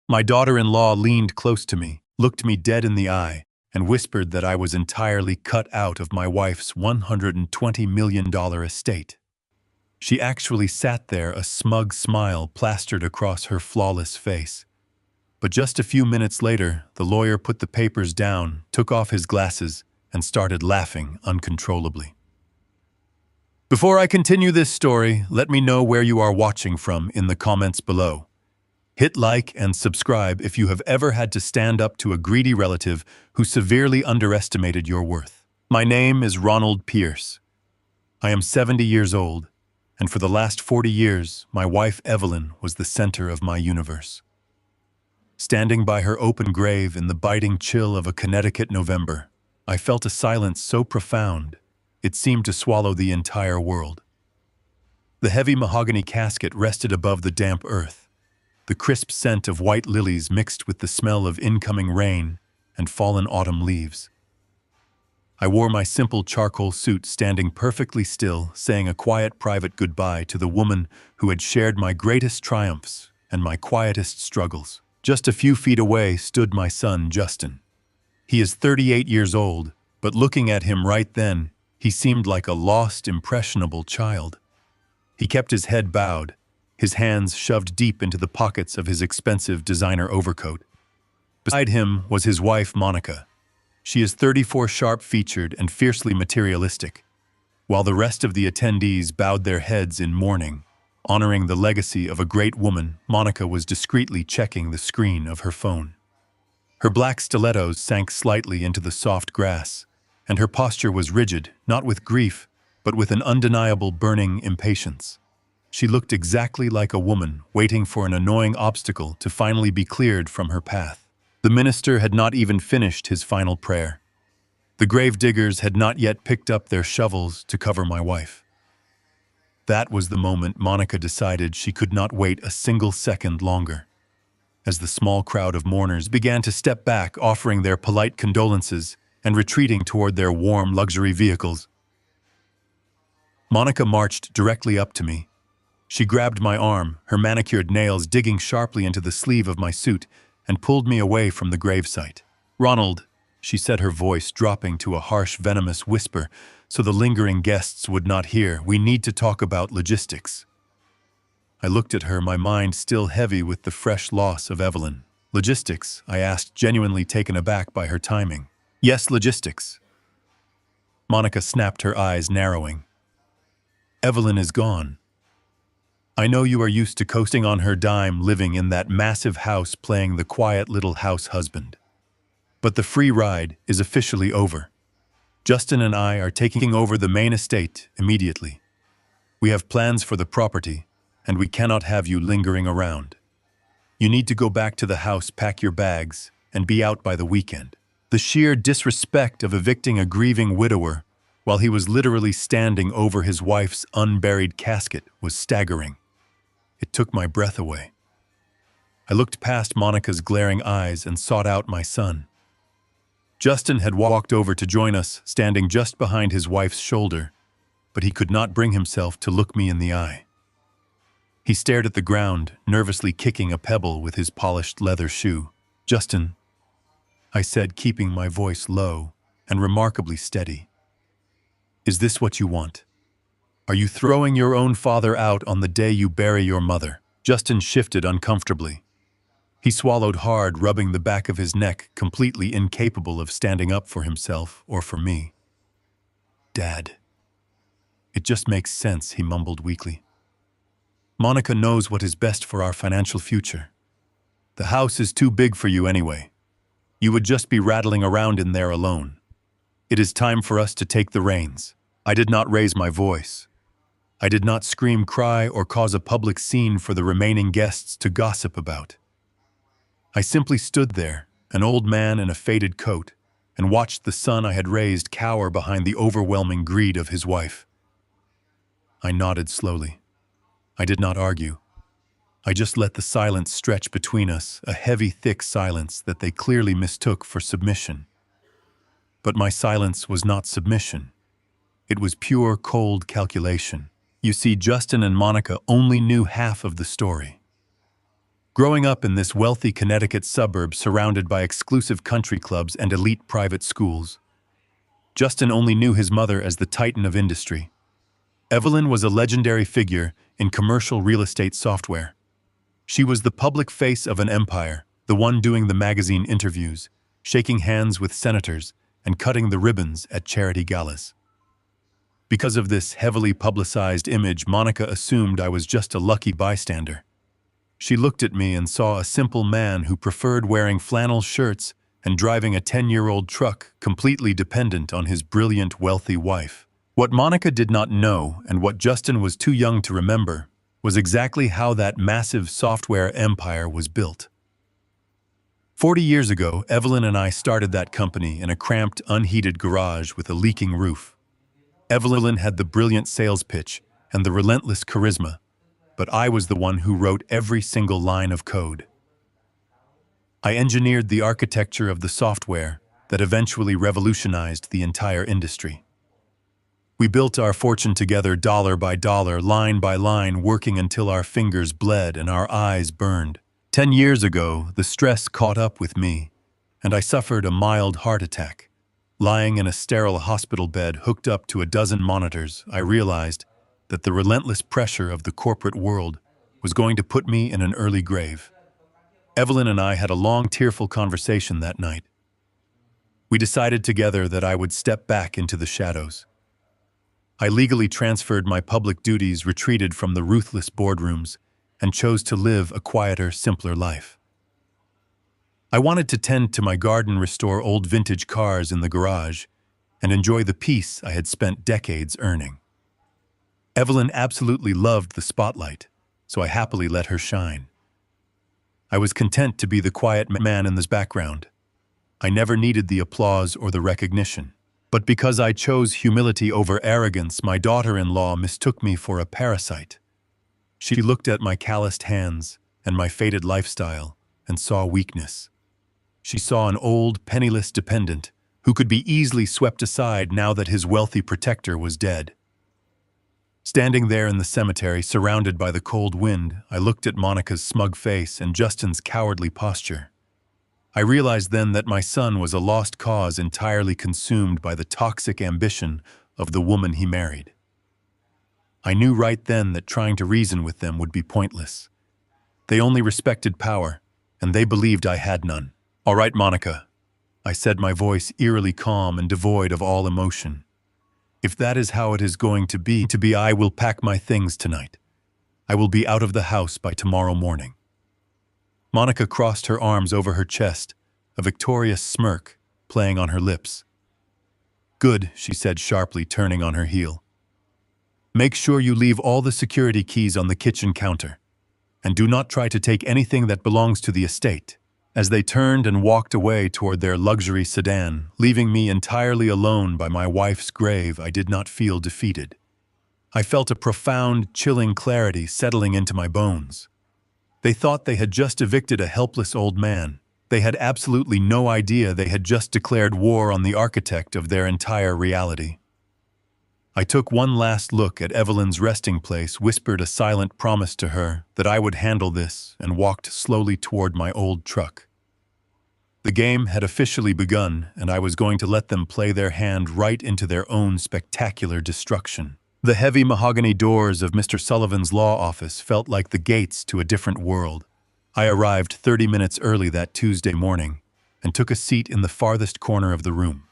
My daughter-in-law leaned close to me, looked me dead in the eye, and whispered that I was entirely cut out of my wife's $120 million estate. She actually sat there, a smug smile plastered across her flawless face. But just a few minutes later, the lawyer put the papers down, took off his glasses, and started laughing uncontrollably. Before I continue this story, let me know where you are watching from in the comments below. Hit like and subscribe if you have ever had to stand up to a greedy relative who severely underestimated your worth. My name is Ronald Pierce. I am 70 years old, and for the last 40 years, my wife Evelyn was the center of my universe. Standing by her open grave in the biting chill of a Connecticut November, I felt a silence so profound, it seemed to swallow the entire world. The heavy mahogany casket rested above the damp earth, the crisp scent of white lilies mixed with the smell of incoming rain and fallen autumn leaves. I wore my simple charcoal suit, standing perfectly still, saying a quiet private goodbye to the woman who had shared my greatest triumphs and my quietest struggles. Just a few feet away stood my son, Justin. He is 38 years old, but looking at him right then, he seemed like a lost, impressionable child. He kept his head bowed, his hands shoved deep into the pockets of his expensive designer overcoat. Beside him was his wife, Monica. She is 34, sharp-featured and fiercely materialistic, while the rest of the attendees bowed their heads in mourning. Honoring the legacy of a great woman, Monica was discreetly checking the screen of her phone. Her black stilettos sank slightly into the soft grass, and her posture was rigid, not with grief, but with an undeniable burning impatience. She looked exactly like a woman waiting for an annoying obstacle to finally be cleared from her path. The minister had not even finished his final prayer. The grave diggers had not yet picked up their shovels to cover my wife. That was the moment Monica decided she could not wait a single second longer. As the small crowd of mourners began to step back, offering their polite condolences and retreating toward their warm luxury vehicles, Monica marched directly up to me. She grabbed my arm, her manicured nails digging sharply into the sleeve of my suit, and pulled me away from the gravesite. "Ronald," she said, her voice dropping to a harsh, venomous whisper so the lingering guests would not hear, "we need to talk about logistics." I looked at her, my mind still heavy with the fresh loss of Evelyn. "Logistics?" I asked, genuinely taken aback by her timing. "Yes, logistics." Monica snapped, her eyes narrowing. "Evelyn is gone. I know you are used to coasting on her dime, living in that massive house, playing the quiet little house husband. But the free ride is officially over. Justin and I are taking over the main estate immediately. We have plans for the property, and we cannot have you lingering around. You need to go back to the house, pack your bags, and be out by the weekend." The sheer disrespect of evicting a grieving widower while he was literally standing over his wife's unburied casket was staggering. It took my breath away. I looked past Monica's glaring eyes and sought out my son. Justin had walked over to join us, standing just behind his wife's shoulder, but he could not bring himself to look me in the eye. He stared at the ground, nervously kicking a pebble with his polished leather shoe. "Justin," I said, keeping my voice low and remarkably steady, "is this what you want? Are you throwing your own father out on the day you bury your mother?" Justin shifted uncomfortably. He swallowed hard, rubbing the back of his neck, completely incapable of standing up for himself or for me. "Dad, it just makes sense," he mumbled weakly. "Monica knows what is best for our financial future. The house is too big for you anyway. You would just be rattling around in there alone. It is time for us to take the reins." I did not raise my voice. I did not scream, cry, or cause a public scene for the remaining guests to gossip about. I simply stood there, an old man in a faded coat, and watched the son I had raised cower behind the overwhelming greed of his wife. I nodded slowly. I did not argue. I just let the silence stretch between us, a heavy, thick silence that they clearly mistook for submission. But my silence was not submission. It was pure, cold calculation. You see, Justin and Monica only knew half of the story. Growing up in this wealthy Connecticut suburb surrounded by exclusive country clubs and elite private schools, Justin only knew his mother as the titan of industry. Evelyn was a legendary figure in commercial real estate software. She was the public face of an empire, the one doing the magazine interviews, shaking hands with senators, and cutting the ribbons at charity galas. Because of this heavily publicized image, Monica assumed I was just a lucky bystander. She looked at me and saw a simple man who preferred wearing flannel shirts and driving a 10-year-old truck, completely dependent on his brilliant, wealthy wife. What Monica did not know, and what Justin was too young to remember, was exactly how that massive software empire was built. 40 years ago, Evelyn and I started that company in a cramped, unheated garage with a leaking roof. Evelyn had the brilliant sales pitch and the relentless charisma, but I was the one who wrote every single line of code. I engineered the architecture of the software that eventually revolutionized the entire industry. We built our fortune together dollar by dollar, line by line, working until our fingers bled and our eyes burned. 10 years ago, the stress caught up with me, and I suffered a mild heart attack. Lying in a sterile hospital bed hooked up to a dozen monitors, I realized that the relentless pressure of the corporate world was going to put me in an early grave. Evelyn and I had a long, tearful conversation that night. We decided together that I would step back into the shadows. I legally transferred my public duties, retreated from the ruthless boardrooms, and chose to live a quieter, simpler life. I wanted to tend to my garden, restore old vintage cars in the garage, and enjoy the peace I had spent decades earning. Evelyn absolutely loved the spotlight, so I happily let her shine. I was content to be the quiet man in the background. I never needed the applause or the recognition. But because I chose humility over arrogance, my daughter-in-law mistook me for a parasite. She looked at my calloused hands and my faded lifestyle and saw weakness. She saw an old, penniless dependent who could be easily swept aside now that his wealthy protector was dead. Standing there in the cemetery, surrounded by the cold wind, I looked at Monica's smug face and Justin's cowardly posture. I realized then that my son was a lost cause, entirely consumed by the toxic ambition of the woman he married. I knew right then that trying to reason with them would be pointless. They only respected power, and they believed I had none. "All right, Monica," I said, my voice eerily calm and devoid of all emotion. "If that is how it is going to be, I will pack my things tonight. I will be out of the house by tomorrow morning." Monica crossed her arms over her chest, a victorious smirk playing on her lips. "Good," she said sharply, turning on her heel. "Make sure you leave all the security keys on the kitchen counter, and do not try to take anything that belongs to the estate." As they turned and walked away toward their luxury sedan, leaving me entirely alone by my wife's grave, I did not feel defeated. I felt a profound, chilling clarity settling into my bones. They thought they had just evicted a helpless old man. They had absolutely no idea they had just declared war on the architect of their entire reality. I took one last look at Evelyn's resting place, whispered a silent promise to her that I would handle this, and walked slowly toward my old truck. The game had officially begun, and I was going to let them play their hand right into their own spectacular destruction. The heavy mahogany doors of Mr. Sullivan's law office felt like the gates to a different world. I arrived 30 minutes early that Tuesday morning and took a seat in the farthest corner of the room.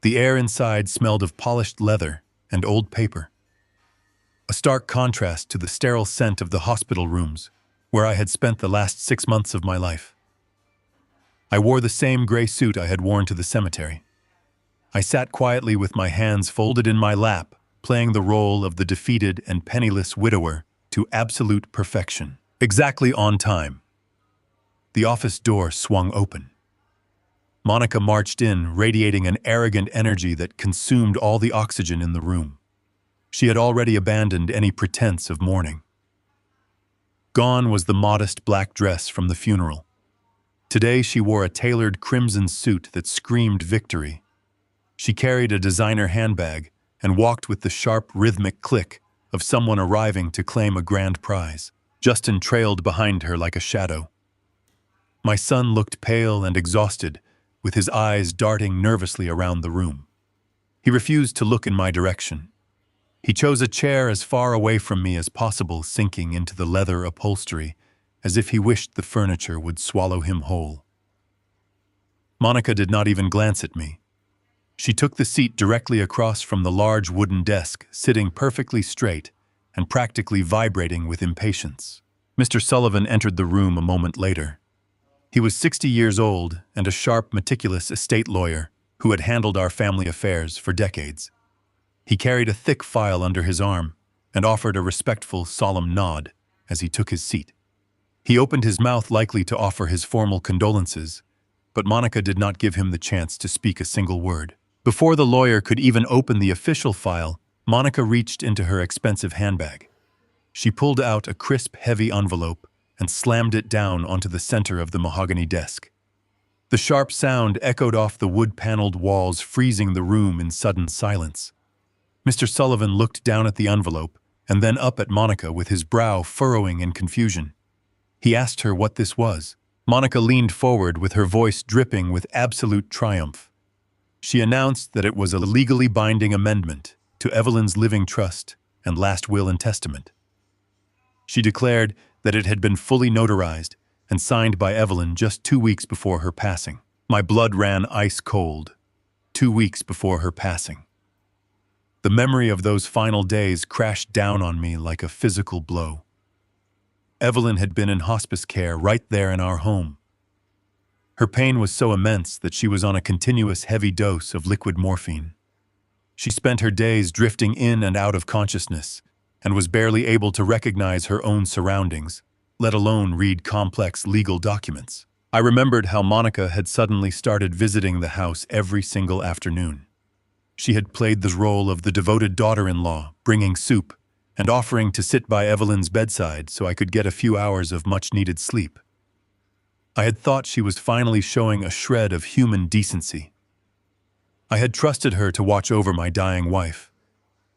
The air inside smelled of polished leather and old paper, a stark contrast to the sterile scent of the hospital rooms where I had spent the last 6 months of my life. I wore the same gray suit I had worn to the cemetery. I sat quietly with my hands folded in my lap, playing the role of the defeated and penniless widower to absolute perfection. Exactly on time, the office door swung open. Monica marched in, radiating an arrogant energy that consumed all the oxygen in the room. She had already abandoned any pretense of mourning. Gone was the modest black dress from the funeral. Today she wore a tailored crimson suit that screamed victory. She carried a designer handbag and walked with the sharp, rhythmic click of someone arriving to claim a grand prize. Justin trailed behind her like a shadow. My son looked pale and exhausted, with his eyes darting nervously around the room. He refused to look in my direction. He chose a chair as far away from me as possible, sinking into the leather upholstery, as if he wished the furniture would swallow him whole. Monica did not even glance at me. She took the seat directly across from the large wooden desk, sitting perfectly straight and practically vibrating with impatience. Mr. Sullivan entered the room a moment later. He was 60 years old and a sharp, meticulous estate lawyer who had handled our family affairs for decades. He carried a thick file under his arm and offered a respectful, solemn nod as he took his seat. He opened his mouth likely to offer his formal condolences, but Monica did not give him the chance to speak a single word. Before the lawyer could even open the official file, Monica reached into her expensive handbag. She pulled out a crisp, heavy envelope and slammed it down onto the center of the mahogany desk. The sharp sound echoed off the wood-paneled walls, freezing the room in sudden silence. Mr. Sullivan looked down at the envelope and then up at Monica with his brow furrowing in confusion. He asked her what this was. Monica leaned forward with her voice dripping with absolute triumph. She announced that it was a legally binding amendment to Evelyn's living trust and last will and testament. She declared that it had been fully notarized and signed by Evelyn just 2 weeks before her passing. My blood ran ice cold. 2 weeks before her passing. The memory of those final days crashed down on me like a physical blow. Evelyn had been in hospice care right there in our home. Her pain was so immense that she was on a continuous heavy dose of liquid morphine. She spent her days drifting in and out of consciousness and was barely able to recognize her own surroundings, let alone read complex legal documents. I remembered how Monica had suddenly started visiting the house every single afternoon. She had played the role of the devoted daughter-in-law, bringing soup and offering to sit by Evelyn's bedside so I could get a few hours of much-needed sleep. I had thought she was finally showing a shred of human decency. I had trusted her to watch over my dying wife.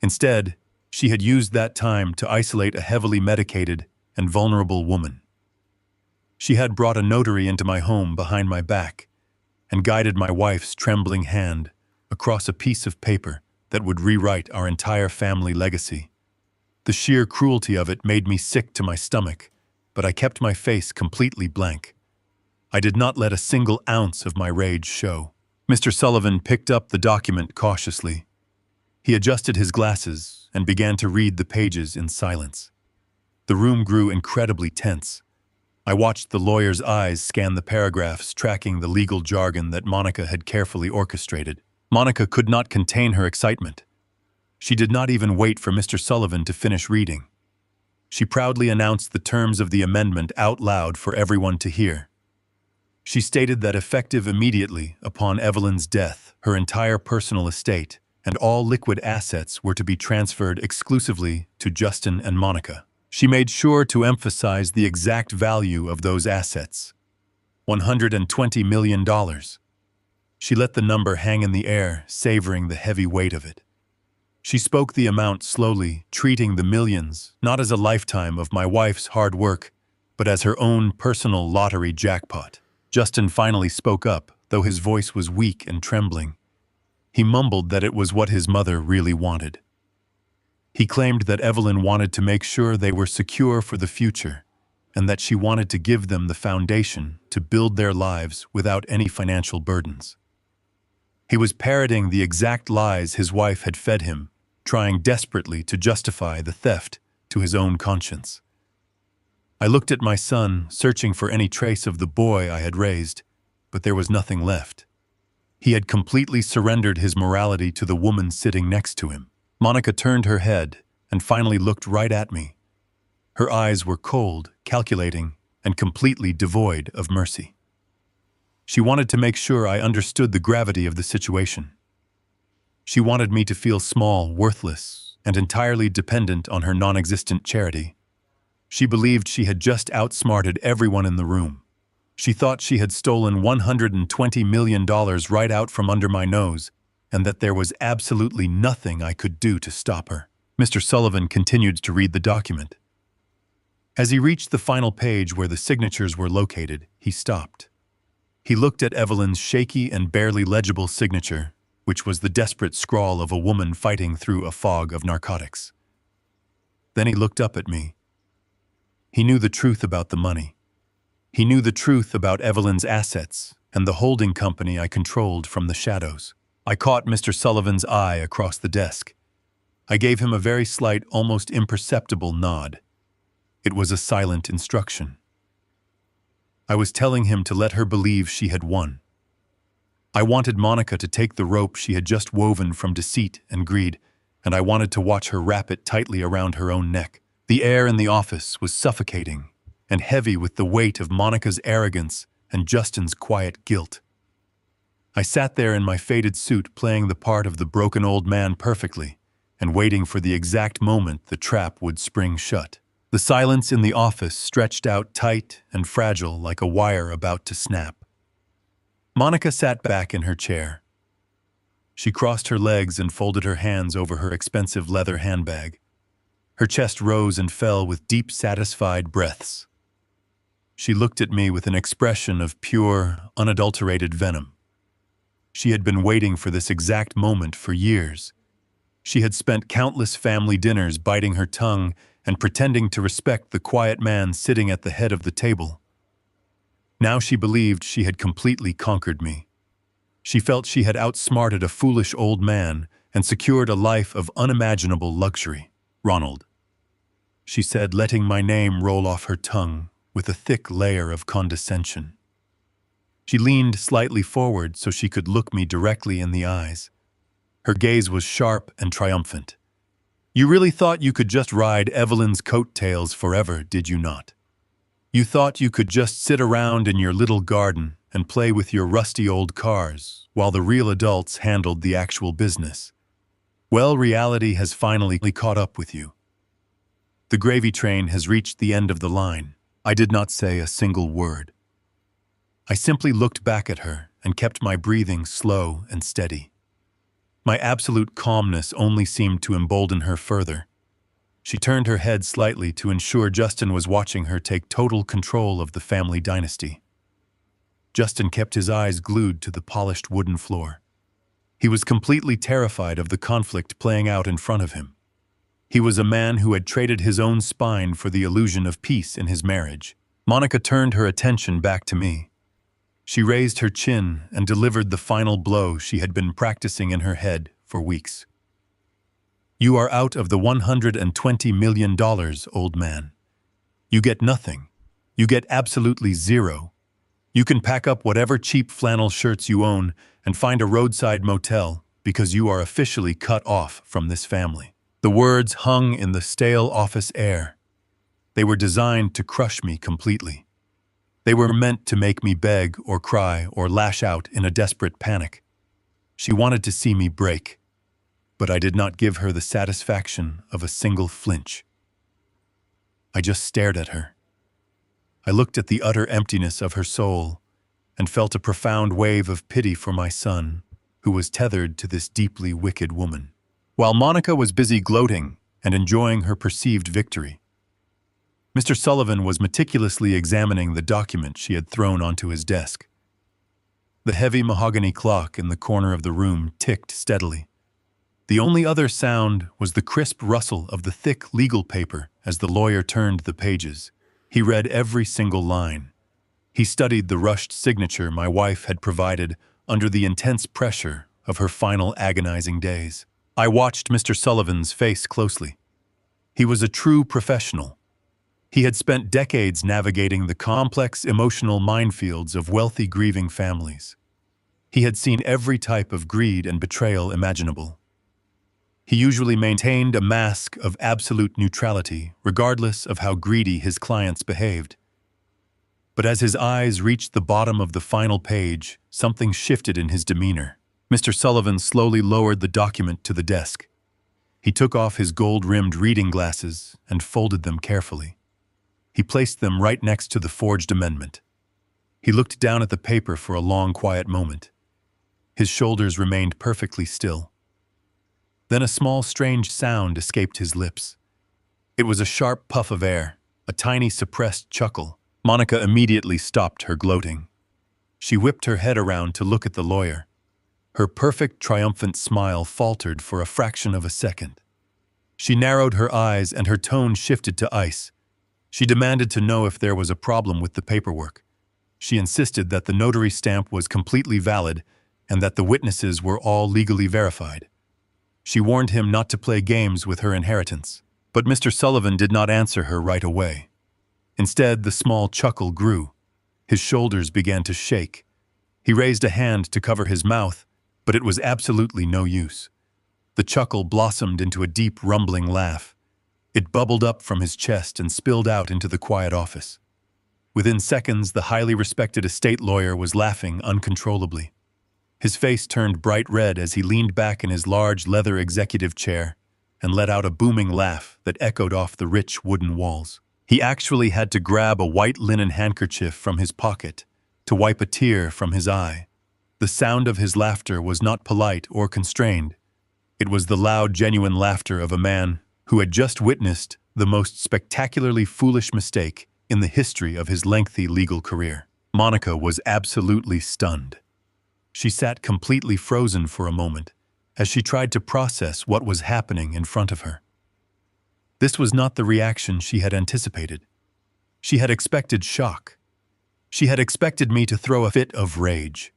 Instead, she had used that time to isolate a heavily medicated and vulnerable woman. She had brought a notary into my home behind my back and guided my wife's trembling hand across a piece of paper that would rewrite our entire family legacy. The sheer cruelty of it made me sick to my stomach, but I kept my face completely blank. I did not let a single ounce of my rage show. Mr. Sullivan picked up the document cautiously. He adjusted his glasses and began to read the pages in silence. The room grew incredibly tense. I watched the lawyer's eyes scan the paragraphs, tracking the legal jargon that Monica had carefully orchestrated. Monica could not contain her excitement. She did not even wait for Mr. Sullivan to finish reading. She proudly announced the terms of the amendment out loud for everyone to hear. She stated that effective immediately upon Evelyn's death, her entire personal estate and all liquid assets were to be transferred exclusively to Justin and Monica. She made sure to emphasize the exact value of those assets, $120 million. She let the number hang in the air, savoring the heavy weight of it. She spoke the amount slowly, treating the millions not as a lifetime of my wife's hard work, but as her own personal lottery jackpot. Justin finally spoke up, though his voice was weak and trembling. He mumbled that it was what his mother really wanted. He claimed that Evelyn wanted to make sure they were secure for the future, and that she wanted to give them the foundation to build their lives without any financial burdens. He was parroting the exact lies his wife had fed him, trying desperately to justify the theft to his own conscience. I looked at my son, searching for any trace of the boy I had raised, but there was nothing left. He had completely surrendered his morality to the woman sitting next to him. Monica turned her head and finally looked right at me. Her eyes were cold, calculating, and completely devoid of mercy. She wanted to make sure I understood the gravity of the situation. She wanted me to feel small, worthless, and entirely dependent on her non-existent charity. She believed she had just outsmarted everyone in the room. She thought she had stolen $120 million right out from under my nose, and that there was absolutely nothing I could do to stop her. Mr. Sullivan continued to read the document. As he reached the final page where the signatures were located, he stopped. He looked at Evelyn's shaky and barely legible signature, which was the desperate scrawl of a woman fighting through a fog of narcotics. Then he looked up at me. He knew the truth about the money. He knew the truth about Evelyn's assets and the holding company I controlled from the shadows. I caught Mr. Sullivan's eye across the desk. I gave him a very slight, almost imperceptible nod. It was a silent instruction. I was telling him to let her believe she had won. I wanted Monica to take the rope she had just woven from deceit and greed, and I wanted to watch her wrap it tightly around her own neck. The air in the office was suffocating and heavy with the weight of Monica's arrogance and Justin's quiet guilt. I sat there in my faded suit playing the part of the broken old man perfectly and waiting for the exact moment the trap would spring shut. The silence in the office stretched out tight and fragile like a wire about to snap. Monica sat back in her chair. She crossed her legs and folded her hands over her expensive leather handbag. Her chest rose and fell with deep, satisfied breaths. She looked at me with an expression of pure, unadulterated venom. She had been waiting for this exact moment for years. She had spent countless family dinners biting her tongue and pretending to respect the quiet man sitting at the head of the table. Now she believed she had completely conquered me. She felt she had outsmarted a foolish old man and secured a life of unimaginable luxury. "Ronald," she said, letting my name roll off her tongue with a thick layer of condescension. She leaned slightly forward so she could look me directly in the eyes. Her gaze was sharp and triumphant. "You really thought you could just ride Evelyn's coattails forever, did you not? You thought you could just sit around in your little garden and play with your rusty old cars while the real adults handled the actual business. Well, reality has finally caught up with you. The gravy train has reached the end of the line." I did not say a single word. I simply looked back at her and kept my breathing slow and steady. My absolute calmness only seemed to embolden her further. She turned her head slightly to ensure Justin was watching her take total control of the family dynasty. Justin kept his eyes glued to the polished wooden floor. He was completely terrified of the conflict playing out in front of him. He was a man who had traded his own spine for the illusion of peace in his marriage. Monica turned her attention back to me. She raised her chin and delivered the final blow she had been practicing in her head for weeks. "You are out of the $120 million, old man. You get nothing. You get absolutely zero. You can pack up whatever cheap flannel shirts you own and find a roadside motel because you are officially cut off from this family." The words hung in the stale office air. They were designed to crush me completely. They were meant to make me beg or cry or lash out in a desperate panic. She wanted to see me break, but I did not give her the satisfaction of a single flinch. I just stared at her. I looked at the utter emptiness of her soul and felt a profound wave of pity for my son, who was tethered to this deeply wicked woman. While Monica was busy gloating and enjoying her perceived victory, Mr. Sullivan was meticulously examining the document she had thrown onto his desk. The heavy mahogany clock in the corner of the room ticked steadily. The only other sound was the crisp rustle of the thick legal paper as the lawyer turned the pages. He read every single line. He studied the rushed signature my wife had provided under the intense pressure of her final agonizing days. I watched Mr. Sullivan's face closely. He was a true professional. He had spent decades navigating the complex emotional minefields of wealthy grieving families. He had seen every type of greed and betrayal imaginable. He usually maintained a mask of absolute neutrality, regardless of how greedy his clients behaved. But as his eyes reached the bottom of the final page, something shifted in his demeanor. Mr. Sullivan slowly lowered the document to the desk. He took off his gold-rimmed reading glasses and folded them carefully. He placed them right next to the forged amendment. He looked down at the paper for a long, quiet moment. His shoulders remained perfectly still. Then a small, strange sound escaped his lips. It was a sharp puff of air, a tiny suppressed chuckle. Monica immediately stopped her gloating. She whipped her head around to look at the lawyer. Her perfect, triumphant smile faltered for a fraction of a second. She narrowed her eyes and her tone shifted to ice. She demanded to know if there was a problem with the paperwork. She insisted that the notary stamp was completely valid and that the witnesses were all legally verified. She warned him not to play games with her inheritance. But Mr. Sullivan did not answer her right away. Instead, the small chuckle grew. His shoulders began to shake. He raised a hand to cover his mouth, but it was absolutely no use. The chuckle blossomed into a deep, rumbling laugh. It bubbled up from his chest and spilled out into the quiet office. Within seconds, the highly respected estate lawyer was laughing uncontrollably. His face turned bright red as he leaned back in his large leather executive chair and let out a booming laugh that echoed off the rich wooden walls. He actually had to grab a white linen handkerchief from his pocket to wipe a tear from his eye. The sound of his laughter was not polite or constrained. It was the loud, genuine laughter of a man who had just witnessed the most spectacularly foolish mistake in the history of his lengthy legal career. Monica was absolutely stunned. She sat completely frozen for a moment as she tried to process what was happening in front of her. This was not the reaction she had anticipated. She had expected shock. She had expected me to throw a fit of rage.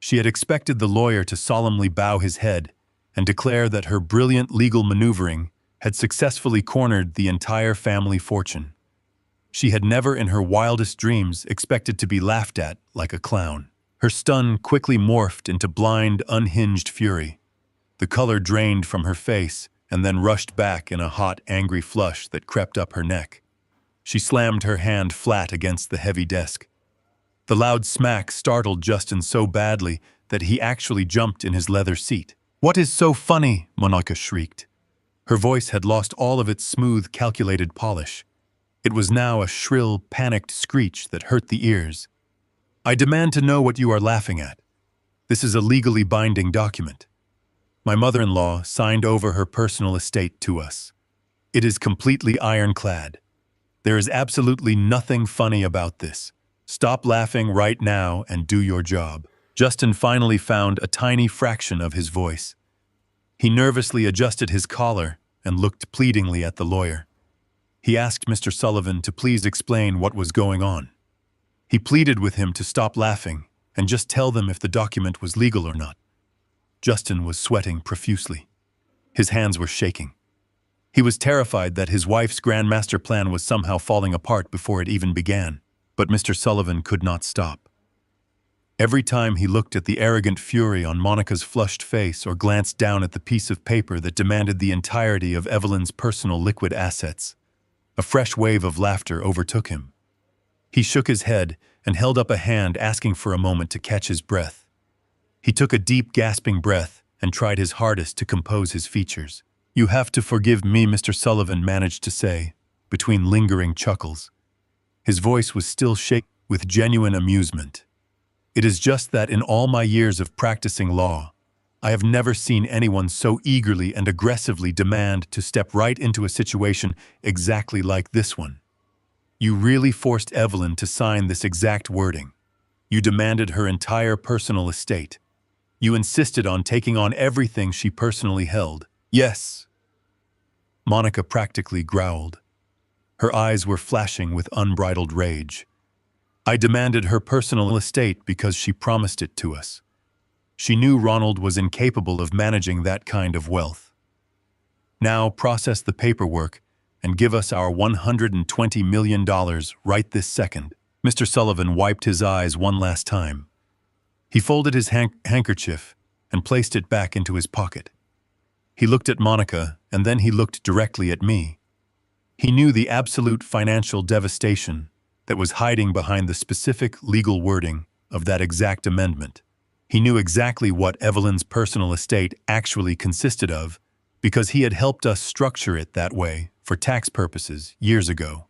She had expected the lawyer to solemnly bow his head and declare that her brilliant legal maneuvering had successfully cornered the entire family fortune. She had never in her wildest dreams expected to be laughed at like a clown. Her stun quickly morphed into blind, unhinged fury. The color drained from her face and then rushed back in a hot, angry flush that crept up her neck. She slammed her hand flat against the heavy desk. The loud smack startled Justin so badly that he actually jumped in his leather seat. "What is so funny?" Monica shrieked. Her voice had lost all of its smooth, calculated polish. It was now a shrill, panicked screech that hurt the ears. "I demand to know what you are laughing at. This is a legally binding document. My mother-in-law signed over her personal estate to us. It is completely ironclad. There is absolutely nothing funny about this. Stop laughing right now and do your job." Justin finally found a tiny fraction of his voice. He nervously adjusted his collar and looked pleadingly at the lawyer. He asked Mr. Sullivan to please explain what was going on. He pleaded with him to stop laughing and just tell them if the document was legal or not. Justin was sweating profusely. His hands were shaking. He was terrified that his wife's grand master plan was somehow falling apart before it even began. But Mr. Sullivan could not stop. Every time he looked at the arrogant fury on Monica's flushed face or glanced down at the piece of paper that demanded the entirety of Evelyn's personal liquid assets, a fresh wave of laughter overtook him. He shook his head and held up a hand, asking for a moment to catch his breath. He took a deep, gasping breath and tried his hardest to compose his features. "You have to forgive me," Mr. Sullivan managed to say, between lingering chuckles. His voice was still shaken with genuine amusement. "It is just that in all my years of practicing law, I have never seen anyone so eagerly and aggressively demand to step right into a situation exactly like this one. You really forced Evelyn to sign this exact wording. You demanded her entire personal estate. You insisted on taking on everything she personally held." "Yes," Monica practically growled. Her eyes were flashing with unbridled rage. "I demanded her personal estate because she promised it to us. She knew Ronald was incapable of managing that kind of wealth. Now process the paperwork and give us our $120 million right this second." Mr. Sullivan wiped his eyes one last time. He folded his handkerchief and placed it back into his pocket. He looked at Monica, and then he looked directly at me. He knew the absolute financial devastation that was hiding behind the specific legal wording of that exact amendment. He knew exactly what Evelyn's personal estate actually consisted of because he had helped us structure it that way for tax purposes years ago.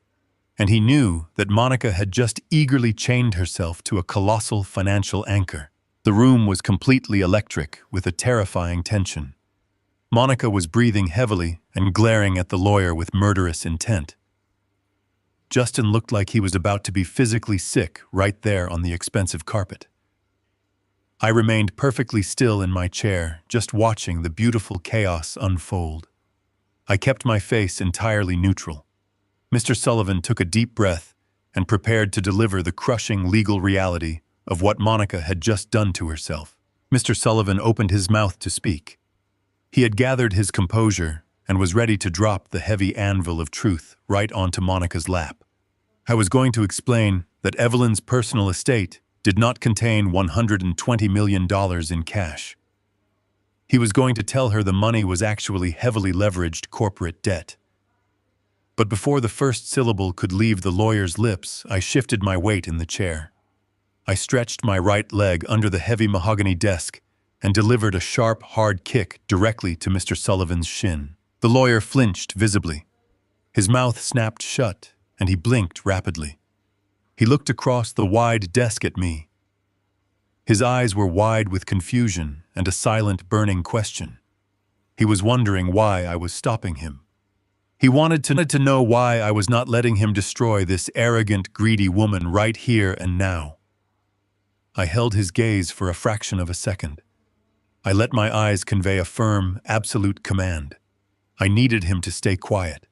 And he knew that Monica had just eagerly chained herself to a colossal financial anchor. The room was completely electric with a terrifying tension. Monica was breathing heavily and glaring at the lawyer with murderous intent. Justin looked like he was about to be physically sick right there on the expensive carpet. I remained perfectly still in my chair, just watching the beautiful chaos unfold. I kept my face entirely neutral. Mr. Sullivan took a deep breath and prepared to deliver the crushing legal reality of what Monica had just done to herself. Mr. Sullivan opened his mouth to speak. He had gathered his composure and was ready to drop the heavy anvil of truth right onto Monica's lap. I was going to explain that Evelyn's personal estate did not contain $120 million in cash. He was going to tell her the money was actually heavily leveraged corporate debt. But before the first syllable could leave the lawyer's lips, I shifted my weight in the chair. I stretched my right leg under the heavy mahogany desk and delivered a sharp, hard kick directly to Mr. Sullivan's shin. The lawyer flinched visibly. His mouth snapped shut, and he blinked rapidly. He looked across the wide desk at me. His eyes were wide with confusion and a silent, burning question. He was wondering why I was stopping him. He wanted to know why I was not letting him destroy this arrogant, greedy woman right here and now. I held his gaze for a fraction of a second. I let my eyes convey a firm, absolute command. I needed him to stay quiet.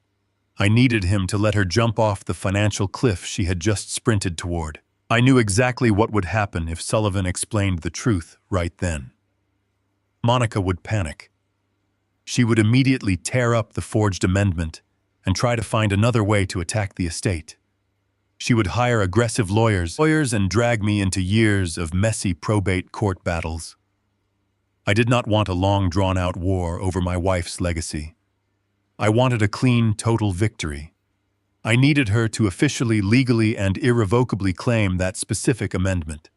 I needed him to let her jump off the financial cliff she had just sprinted toward. I knew exactly what would happen if Sullivan explained the truth right then. Monica would panic. She would immediately tear up the forged amendment and try to find another way to attack the estate. She would hire aggressive lawyers and drag me into years of messy probate court battles. I did not want a long, drawn-out war over my wife's legacy. I wanted a clean, total victory. I needed her to officially, legally, and irrevocably claim that specific amendment.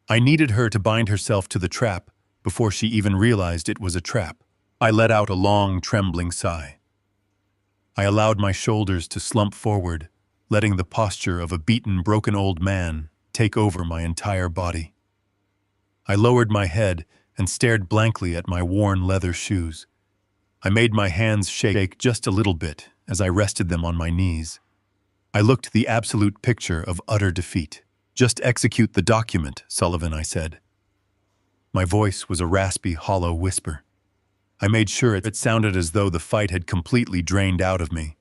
I needed her to bind herself to the trap before she even realized it was a trap. I let out a long, trembling sigh. I allowed my shoulders to slump forward, letting the posture of a beaten, broken old man take over my entire body. I lowered my head and stared blankly at my worn leather shoes. I made my hands shake just a little bit as I rested them on my knees. I looked the absolute picture of utter defeat. "Just execute the document, Sullivan," I said. My voice was a raspy, hollow whisper. I made sure it sounded as though the fight had completely drained out of me.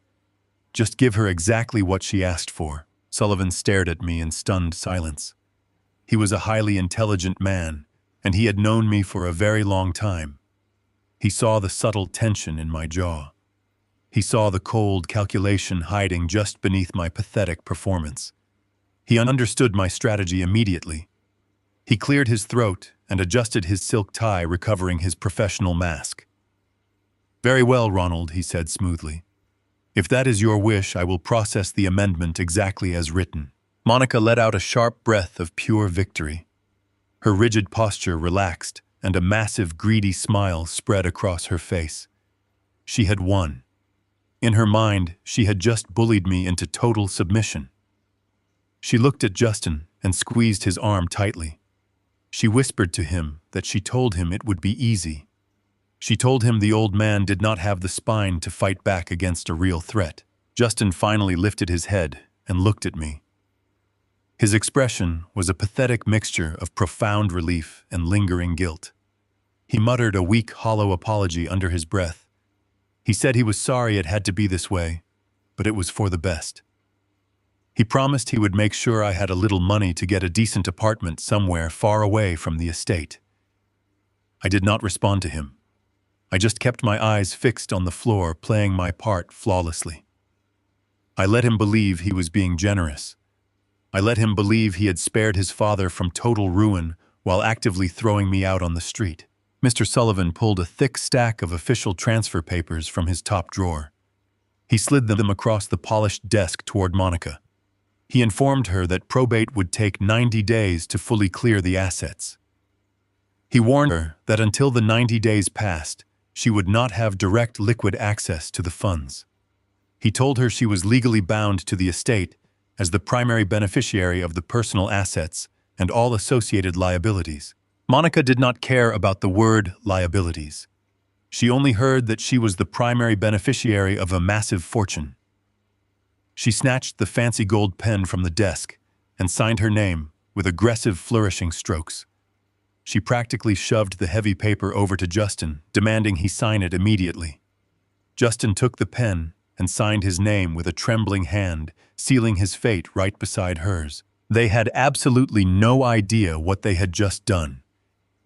"Just give her exactly what she asked for." Sullivan stared at me in stunned silence. He was a highly intelligent man, and he had known me for a very long time. He saw the subtle tension in my jaw. He saw the cold calculation hiding just beneath my pathetic performance. He understood my strategy immediately. He cleared his throat and adjusted his silk tie, recovering his professional mask. "Very well, Ronald," he said smoothly. "If that is your wish, I will process the amendment exactly as written." Monica let out a sharp breath of pure victory. Her rigid posture relaxed, and a massive, greedy smile spread across her face. She had won. In her mind, she had just bullied me into total submission. She looked at Justin and squeezed his arm tightly. She whispered to him that she told him it would be easy. She told him the old man did not have the spine to fight back against a real threat. Justin finally lifted his head and looked at me. His expression was a pathetic mixture of profound relief and lingering guilt. He muttered a weak, hollow apology under his breath. He said he was sorry it had to be this way, but it was for the best. He promised he would make sure I had a little money to get a decent apartment somewhere far away from the estate. I did not respond to him. I just kept my eyes fixed on the floor, playing my part flawlessly. I let him believe he was being generous. I let him believe he had spared his father from total ruin while actively throwing me out on the street. Mr. Sullivan pulled a thick stack of official transfer papers from his top drawer. He slid them across the polished desk toward Monica. He informed her that probate would take 90 days to fully clear the assets. He warned her that until the 90 days passed, she would not have direct liquid access to the funds. He told her she was legally bound to the estate as the primary beneficiary of the personal assets and all associated liabilities. Monica did not care about the word liabilities. She only heard that she was the primary beneficiary of a massive fortune. She snatched the fancy gold pen from the desk and signed her name with aggressive flourishing strokes. She practically shoved the heavy paper over to Justin, demanding he sign it immediately. Justin took the pen and signed his name with a trembling hand, sealing his fate right beside hers. They had absolutely no idea what they had just done.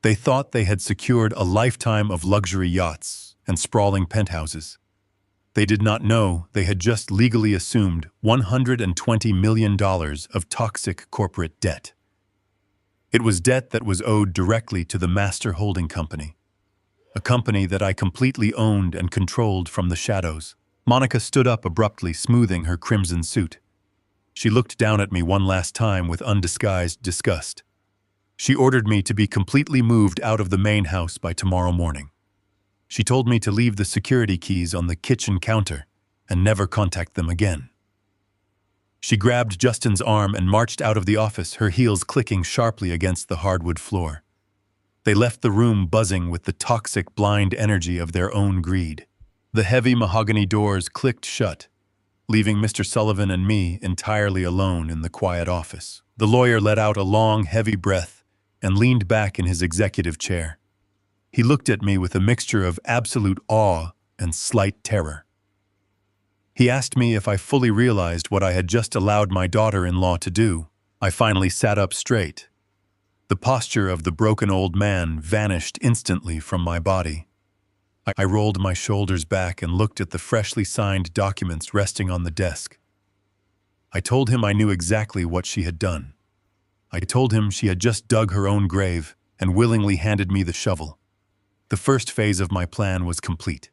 They thought they had secured a lifetime of luxury yachts and sprawling penthouses. They did not know they had just legally assumed $120 million of toxic corporate debt. It was debt that was owed directly to the master holding company, a company that I completely owned and controlled from the shadows. Monica stood up abruptly, smoothing her crimson suit. She looked down at me one last time with undisguised disgust. She ordered me to be completely moved out of the main house by tomorrow morning. She told me to leave the security keys on the kitchen counter and never contact them again. She grabbed Justin's arm and marched out of the office, her heels clicking sharply against the hardwood floor. They left the room buzzing with the toxic, blind energy of their own greed. The heavy mahogany doors clicked shut, leaving Mr. Sullivan and me entirely alone in the quiet office. The lawyer let out a long, heavy breath and leaned back in his executive chair. He looked at me with a mixture of absolute awe and slight terror. He asked me if I fully realized what I had just allowed my daughter-in-law to do. I finally sat up straight. The posture of the broken old man vanished instantly from my body. I rolled my shoulders back and looked at the freshly signed documents resting on the desk. I told him I knew exactly what she had done. I told him she had just dug her own grave and willingly handed me the shovel. The first phase of my plan was complete.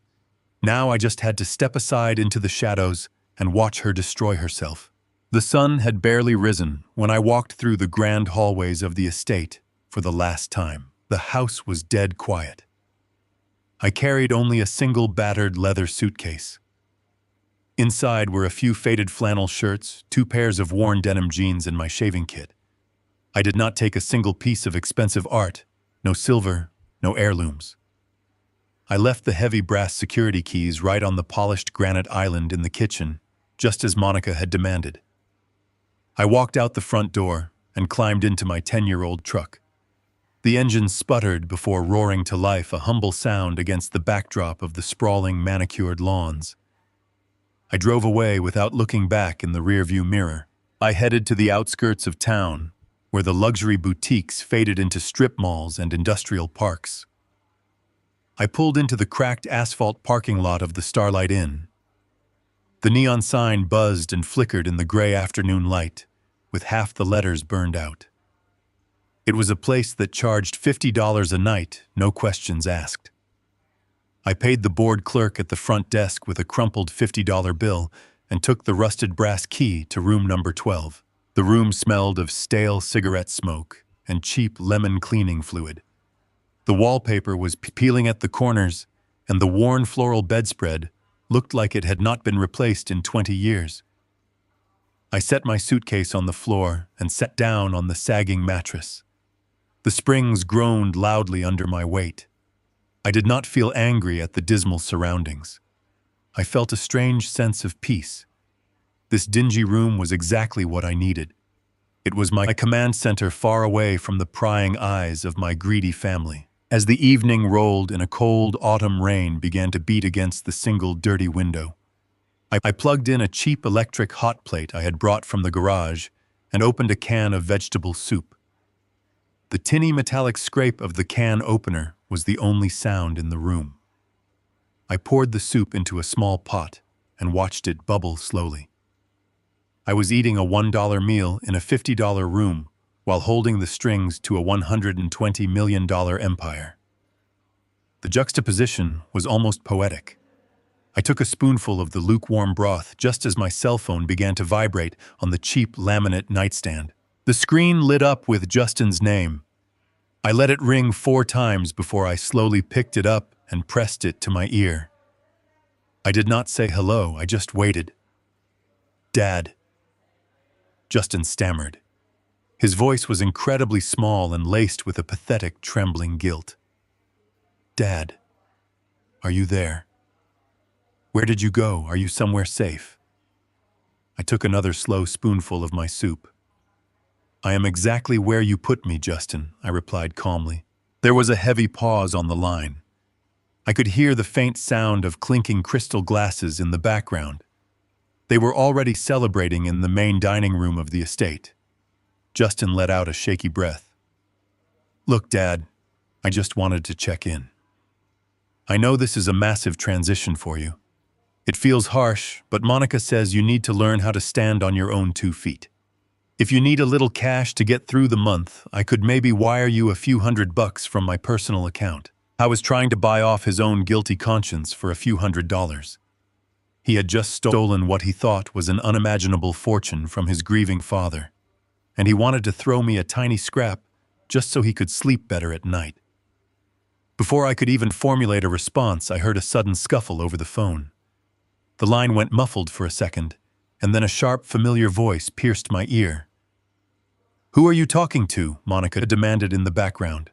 Now I just had to step aside into the shadows and watch her destroy herself. The sun had barely risen when I walked through the grand hallways of the estate for the last time. The house was dead quiet. I carried only a single battered leather suitcase. Inside were a few faded flannel shirts, 2 pairs of worn denim jeans, and my shaving kit. I did not take a single piece of expensive art, no silver, no heirlooms. I left the heavy brass security keys right on the polished granite island in the kitchen, just as Monica had demanded. I walked out the front door and climbed into my 10-year-old truck. The engine sputtered before roaring to life, a humble sound against the backdrop of the sprawling, manicured lawns. I drove away without looking back in the rearview mirror. I headed to the outskirts of town, where the luxury boutiques faded into strip malls and industrial parks. I pulled into the cracked asphalt parking lot of the Starlight Inn. The neon sign buzzed and flickered in the gray afternoon light, with half the letters burned out. It was a place that charged $50 a night, no questions asked. I paid the board clerk at the front desk with a crumpled $50 bill and took the rusted brass key to room number 12. The room smelled of stale cigarette smoke and cheap lemon cleaning fluid. The wallpaper was peeling at the corners, and the worn floral bedspread looked like it had not been replaced in 20 years. I set my suitcase on the floor and sat down on the sagging mattress. The springs groaned loudly under my weight. I did not feel angry at the dismal surroundings. I felt a strange sense of peace. This dingy room was exactly what I needed. It was my command center, far away from the prying eyes of my greedy family. As the evening rolled and a cold autumn rain began to beat against the single dirty window, I plugged in a cheap electric hot plate I had brought from the garage and opened a can of vegetable soup. The tinny metallic scrape of the can opener was the only sound in the room. I poured the soup into a small pot and watched it bubble slowly. I was eating a $1 meal in a $50 room while holding the strings to a $120 million empire. The juxtaposition was almost poetic. I took a spoonful of the lukewarm broth just as my cell phone began to vibrate on the cheap laminate nightstand. The screen lit up with Justin's name. I let it ring 4 times before I slowly picked it up and pressed it to my ear. I did not say hello, I just waited. "Dad," Justin stammered. His voice was incredibly small and laced with a pathetic, trembling guilt. "Dad, are you there? Where did you go? Are you somewhere safe?" I took another slow spoonful of my soup. "I am exactly where you put me, Justin," I replied calmly. There was a heavy pause on the line. I could hear the faint sound of clinking crystal glasses in the background. They were already celebrating in the main dining room of the estate. Justin let out a shaky breath. "Look, Dad, I just wanted to check in. I know this is a massive transition for you. It feels harsh, but Monica says you need to learn how to stand on your own 2 feet. If you need a little cash to get through the month, I could maybe wire you a few $100 from my personal account." I was trying to buy off his own guilty conscience for a few $100s. He had just stolen what he thought was an unimaginable fortune from his grieving father, and he wanted to throw me a tiny scrap just so he could sleep better at night. Before I could even formulate a response, I heard a sudden scuffle over the phone. The line went muffled for a second, and then a sharp, familiar voice pierced my ear. "Who are you talking to?" Monica demanded in the background.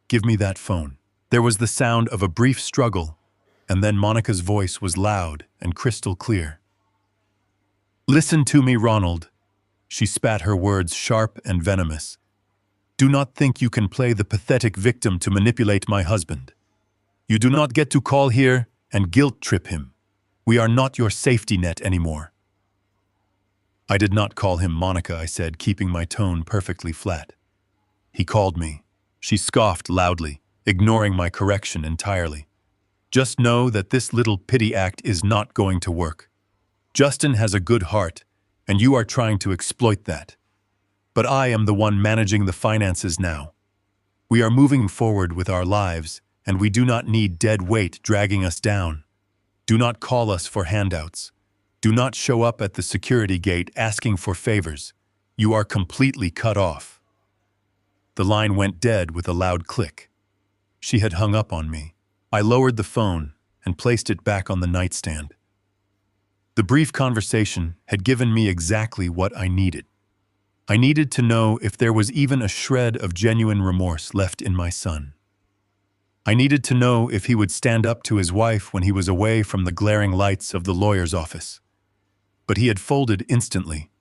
"Give me that phone." There was the sound of a brief struggle, and then Monica's voice was loud and crystal clear. "Listen to me, Ronald." She spat her words sharp and venomous. "Do not think you can play the pathetic victim to manipulate my husband. You do not get to call here and guilt-trip him. We are not your safety net anymore." "I did not call him Monica," I said, keeping my tone perfectly flat. "He called me." She scoffed loudly, ignoring my correction entirely. "Just know that this little pity act is not going to work. Justin has a good heart, and you are trying to exploit that. But I am the one managing the finances now. We are moving forward with our lives, and we do not need dead weight dragging us down. Do not call us for handouts. Do not show up at the security gate asking for favors. You are completely cut off." The line went dead with a loud click. She had hung up on me. I lowered the phone and placed it back on the nightstand. The brief conversation had given me exactly what I needed. I needed to know if there was even a shred of genuine remorse left in my son. I needed to know if he would stand up to his wife when he was away from the glaring lights of the lawyer's office. But he had folded instantly.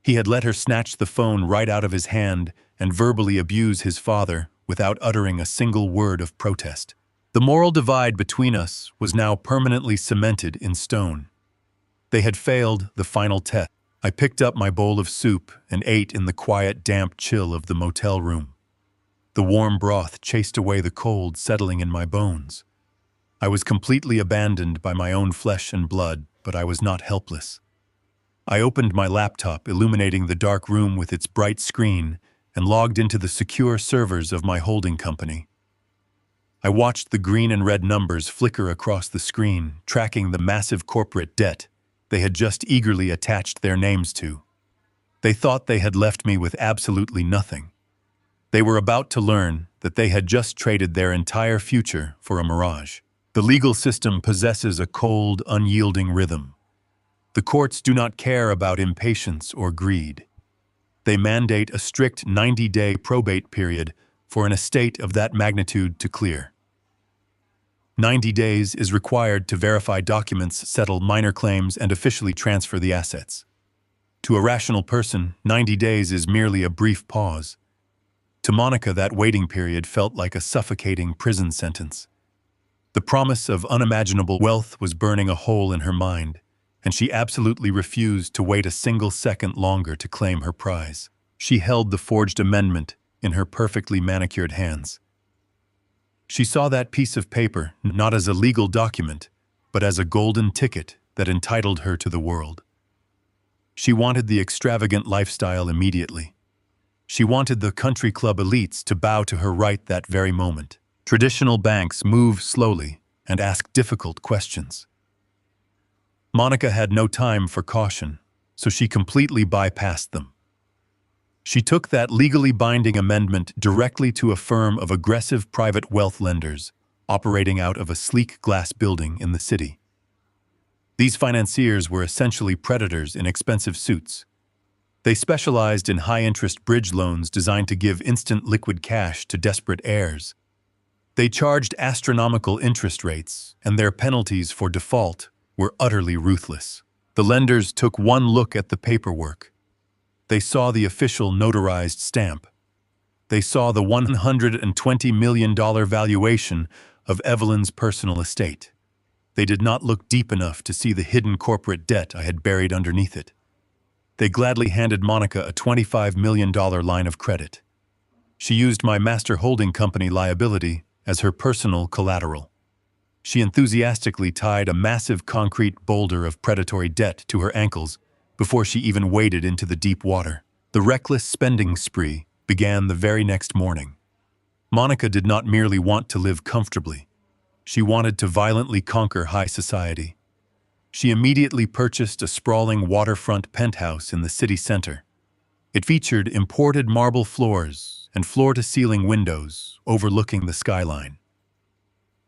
He had let her snatch the phone right out of his hand and verbally abuse his father without uttering a single word of protest. The moral divide between us was now permanently cemented in stone. They had failed the final test. I picked up my bowl of soup and ate in the quiet, damp chill of the motel room. The warm broth chased away the cold settling in my bones. I was completely abandoned by my own flesh and blood, but I was not helpless. I opened my laptop, illuminating the dark room with its bright screen, and logged into the secure servers of my holding company. I watched the green and red numbers flicker across the screen, tracking the massive corporate debt they had just eagerly attached their names to. They thought they had left me with absolutely nothing. They were about to learn that they had just traded their entire future for a mirage. The legal system possesses a cold, unyielding rhythm. The courts do not care about impatience or greed. They mandate a strict 90-day probate period for an estate of that magnitude to clear. 90 days is required to verify documents, settle minor claims, and officially transfer the assets. To a rational person, 90 days is merely a brief pause. To Monica, that waiting period felt like a suffocating prison sentence. The promise of unimaginable wealth was burning a hole in her mind, and she absolutely refused to wait a single second longer to claim her prize. She held the forged amendment in her perfectly manicured hands. She saw that piece of paper not as a legal document, but as a golden ticket that entitled her to the world. She wanted the extravagant lifestyle immediately. She wanted the country club elites to bow to her right that very moment. Traditional banks move slowly and ask difficult questions. Monica had no time for caution, so she completely bypassed them. She took that legally binding amendment directly to a firm of aggressive private wealth lenders operating out of a sleek glass building in the city. These financiers were essentially predators in expensive suits. They specialized in high-interest bridge loans designed to give instant liquid cash to desperate heirs. They charged astronomical interest rates, and their penalties for default were utterly ruthless. The lenders took one look at the paperwork. They saw the official notarized stamp. They saw the $120 million valuation of Evelyn's personal estate. They did not look deep enough to see the hidden corporate debt I had buried underneath it. They gladly handed Monica a $25 million line of credit. She used my master holding company liability as her personal collateral. She enthusiastically tied a massive concrete boulder of predatory debt to her ankles before she even waded into the deep water. The reckless spending spree began the very next morning. Monica did not merely want to live comfortably. She wanted to violently conquer high society. She immediately purchased a sprawling waterfront penthouse in the city center. It featured imported marble floors and floor-to-ceiling windows overlooking the skyline.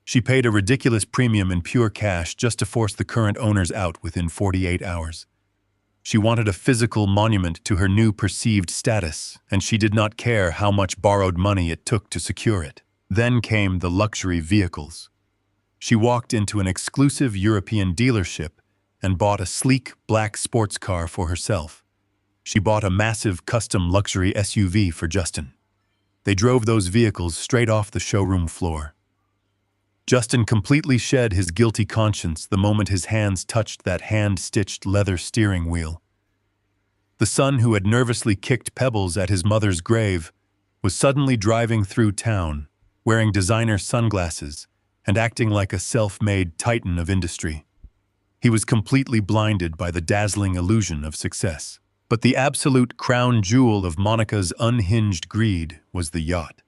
She paid a ridiculous premium in pure cash just to force the current owners out within 48 hours. She wanted a physical monument to her new perceived status, and she did not care how much borrowed money it took to secure it. Then came the luxury vehicles. She walked into an exclusive European dealership and bought a sleek black sports car for herself. She bought a massive custom luxury SUV for Justin. They drove those vehicles straight off the showroom floor. Justin completely shed his guilty conscience the moment his hands touched that hand-stitched leather steering wheel. The son who had nervously kicked pebbles at his mother's grave was suddenly driving through town, wearing designer sunglasses and acting like a self-made titan of industry. He was completely blinded by the dazzling illusion of success. But the absolute crown jewel of Monica's unhinged greed was the yacht.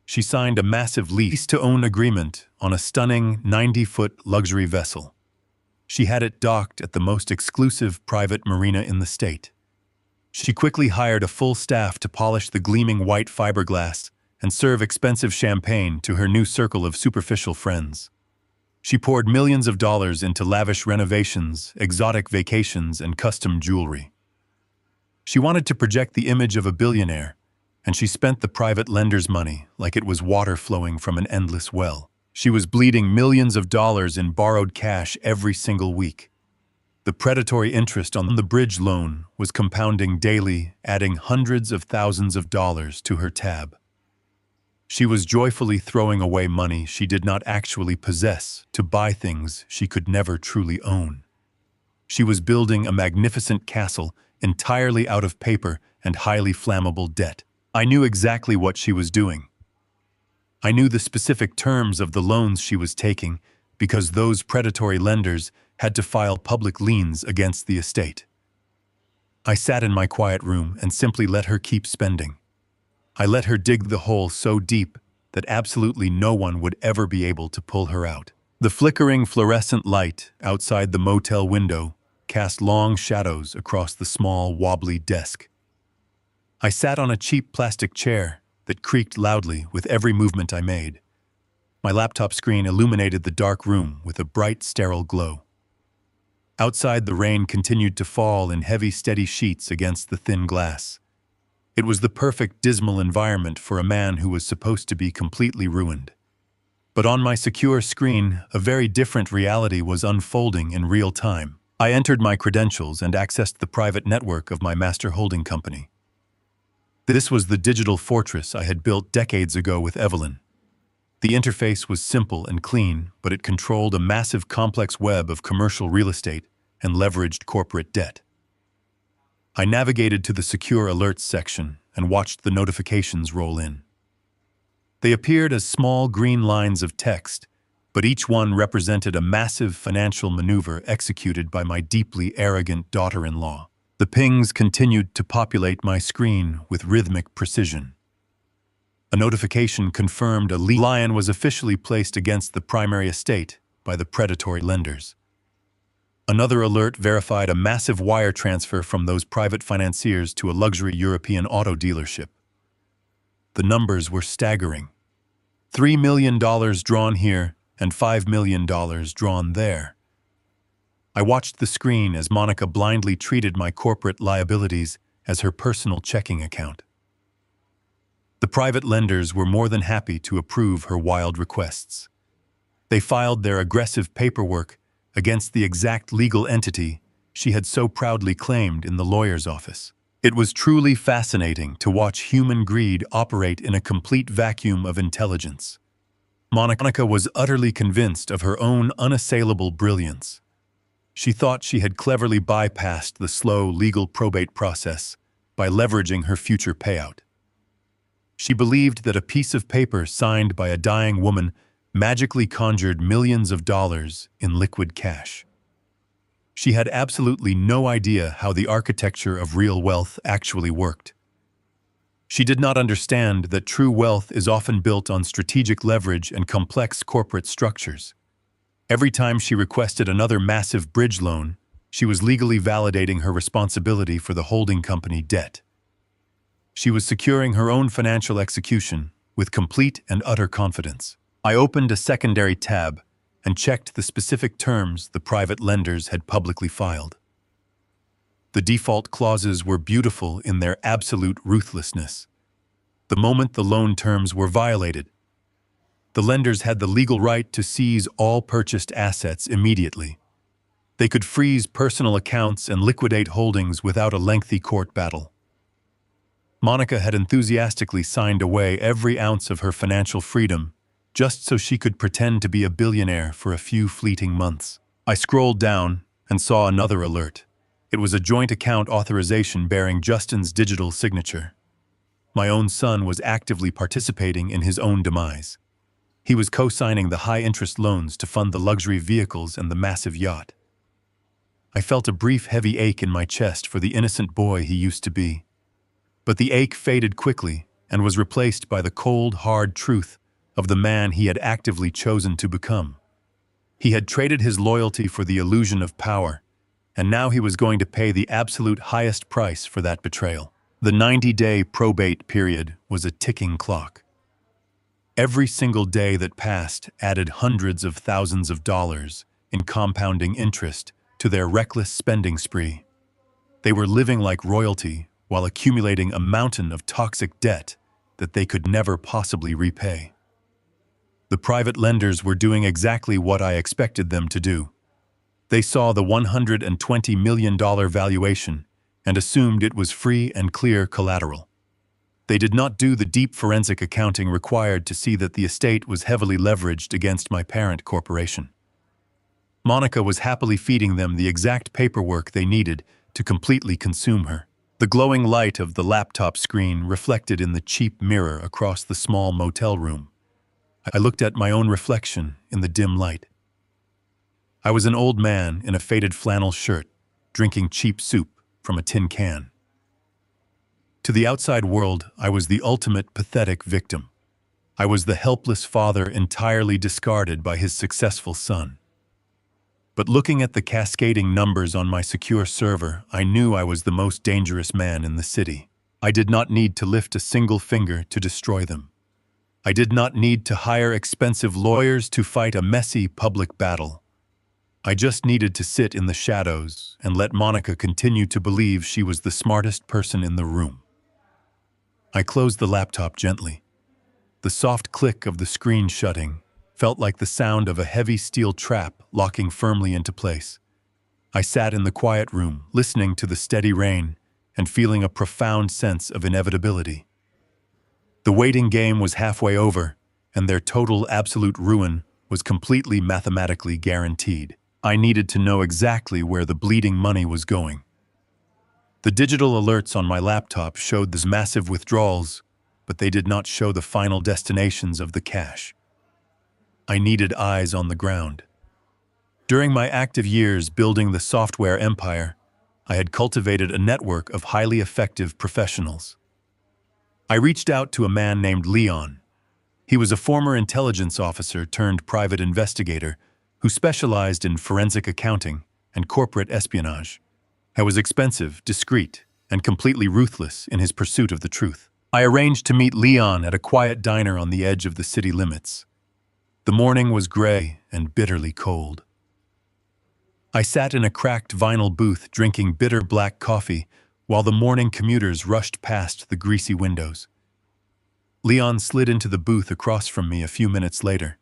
She signed a massive lease-to-own agreement on a stunning 90-foot luxury vessel. She had it docked at the most exclusive private marina in the state. She quickly hired a full staff to polish the gleaming white fiberglass and serve expensive champagne to her new circle of superficial friends. She poured millions of dollars into lavish renovations, exotic vacations, and custom jewelry. She wanted to project the image of a billionaire, and she spent the private lender's money like it was water flowing from an endless well. She was bleeding millions of dollars in borrowed cash every single week. The predatory interest on the bridge loan was compounding daily, adding hundreds of thousands of dollars to her tab. She was joyfully throwing away money she did not actually possess to buy things she could never truly own. She was building a magnificent castle entirely out of paper and highly flammable debt. I knew exactly what she was doing. I knew the specific terms of the loans she was taking because those predatory lenders had to file public liens against the estate. I sat in my quiet room and simply let her keep spending. I let her dig the hole so deep that absolutely no one would ever be able to pull her out. The flickering fluorescent light outside the motel window cast long shadows across the small, wobbly desk. I sat on a cheap plastic chair that creaked loudly with every movement I made. My laptop screen illuminated the dark room with a bright, sterile glow. Outside, the rain continued to fall in heavy, steady sheets against the thin glass. It was the perfect, dismal environment for a man who was supposed to be completely ruined. But on my secure screen, a very different reality was unfolding in real time. I entered my credentials and accessed the private network of my master holding company. This was the digital fortress I had built decades ago with Evelyn. The interface was simple and clean, but it controlled a massive complex web of commercial real estate and leveraged corporate debt. I navigated to the secure alerts section and watched the notifications roll in. They appeared as small green lines of text, but each one represented a massive financial maneuver executed by my deeply arrogant daughter-in-law. The pings continued to populate my screen with rhythmic precision. A notification confirmed a lion was officially placed against the primary estate by the predatory lenders. Another alert verified a massive wire transfer from those private financiers to a luxury European auto dealership. The numbers were staggering. $3 million drawn here and $5 million drawn there. I watched the screen as Monica blindly treated my corporate liabilities as her personal checking account. The private lenders were more than happy to approve her wild requests. They filed their aggressive paperwork against the exact legal entity she had so proudly claimed in the lawyer's office. It was truly fascinating to watch human greed operate in a complete vacuum of intelligence. Monica was utterly convinced of her own unassailable brilliance. She thought she had cleverly bypassed the slow legal probate process by leveraging her future payout. She believed that a piece of paper signed by a dying woman magically conjured millions of dollars in liquid cash. She had absolutely no idea how the architecture of real wealth actually worked. She did not understand that true wealth is often built on strategic leverage and complex corporate structures. Every time she requested another massive bridge loan, she was legally validating her responsibility for the holding company debt. She was securing her own financial execution with complete and utter confidence. I opened a secondary tab and checked the specific terms the private lenders had publicly filed. The default clauses were beautiful in their absolute ruthlessness. The moment the loan terms were violated, the lenders had the legal right to seize all purchased assets immediately. They could freeze personal accounts and liquidate holdings without a lengthy court battle. Monica had enthusiastically signed away every ounce of her financial freedom just so she could pretend to be a billionaire for a few fleeting months. I scrolled down and saw another alert. It was a joint account authorization bearing Justin's digital signature. My own son was actively participating in his own demise. He was co-signing the high-interest loans to fund the luxury vehicles and the massive yacht. I felt a brief heavy ache in my chest for the innocent boy he used to be. But the ache faded quickly and was replaced by the cold, hard truth of the man he had actively chosen to become. He had traded his loyalty for the illusion of power, and now he was going to pay the absolute highest price for that betrayal. The 90-day probate period was a ticking clock. Every single day that passed added hundreds of thousands of dollars in compounding interest to their reckless spending spree. They were living like royalty while accumulating a mountain of toxic debt that they could never possibly repay. The private lenders were doing exactly what I expected them to do. They saw the $120 million valuation and assumed it was free and clear collateral. They did not do the deep forensic accounting required to see that the estate was heavily leveraged against my parent corporation. Monica was happily feeding them the exact paperwork they needed to completely consume her. The glowing light of the laptop screen reflected in the cheap mirror across the small motel room. I looked at my own reflection in the dim light. I was an old man in a faded flannel shirt, drinking cheap soup from a tin can. To the outside world, I was the ultimate pathetic victim. I was the helpless father entirely discarded by his successful son. But looking at the cascading numbers on my secure server, I knew I was the most dangerous man in the city. I did not need to lift a single finger to destroy them. I did not need to hire expensive lawyers to fight a messy public battle. I just needed to sit in the shadows and let Monica continue to believe she was the smartest person in the room. I closed the laptop gently. The soft click of the screen shutting felt like the sound of a heavy steel trap locking firmly into place. I sat in the quiet room, listening to the steady rain and feeling a profound sense of inevitability. The waiting game was halfway over, and their total absolute ruin was completely mathematically guaranteed. I needed to know exactly where the bleeding money was going. The digital alerts on my laptop showed these massive withdrawals, but they did not show the final destinations of the cash. I needed eyes on the ground. During my active years building the software empire, I had cultivated a network of highly effective professionals. I reached out to a man named Leon. He was a former intelligence officer turned private investigator who specialized in forensic accounting and corporate espionage. He was expensive, discreet, and completely ruthless in his pursuit of the truth. I arranged to meet Leon at a quiet diner on the edge of the city limits. The morning was gray and bitterly cold. I sat in a cracked vinyl booth drinking bitter black coffee while the morning commuters rushed past the greasy windows. Leon slid into the booth across from me a few minutes later.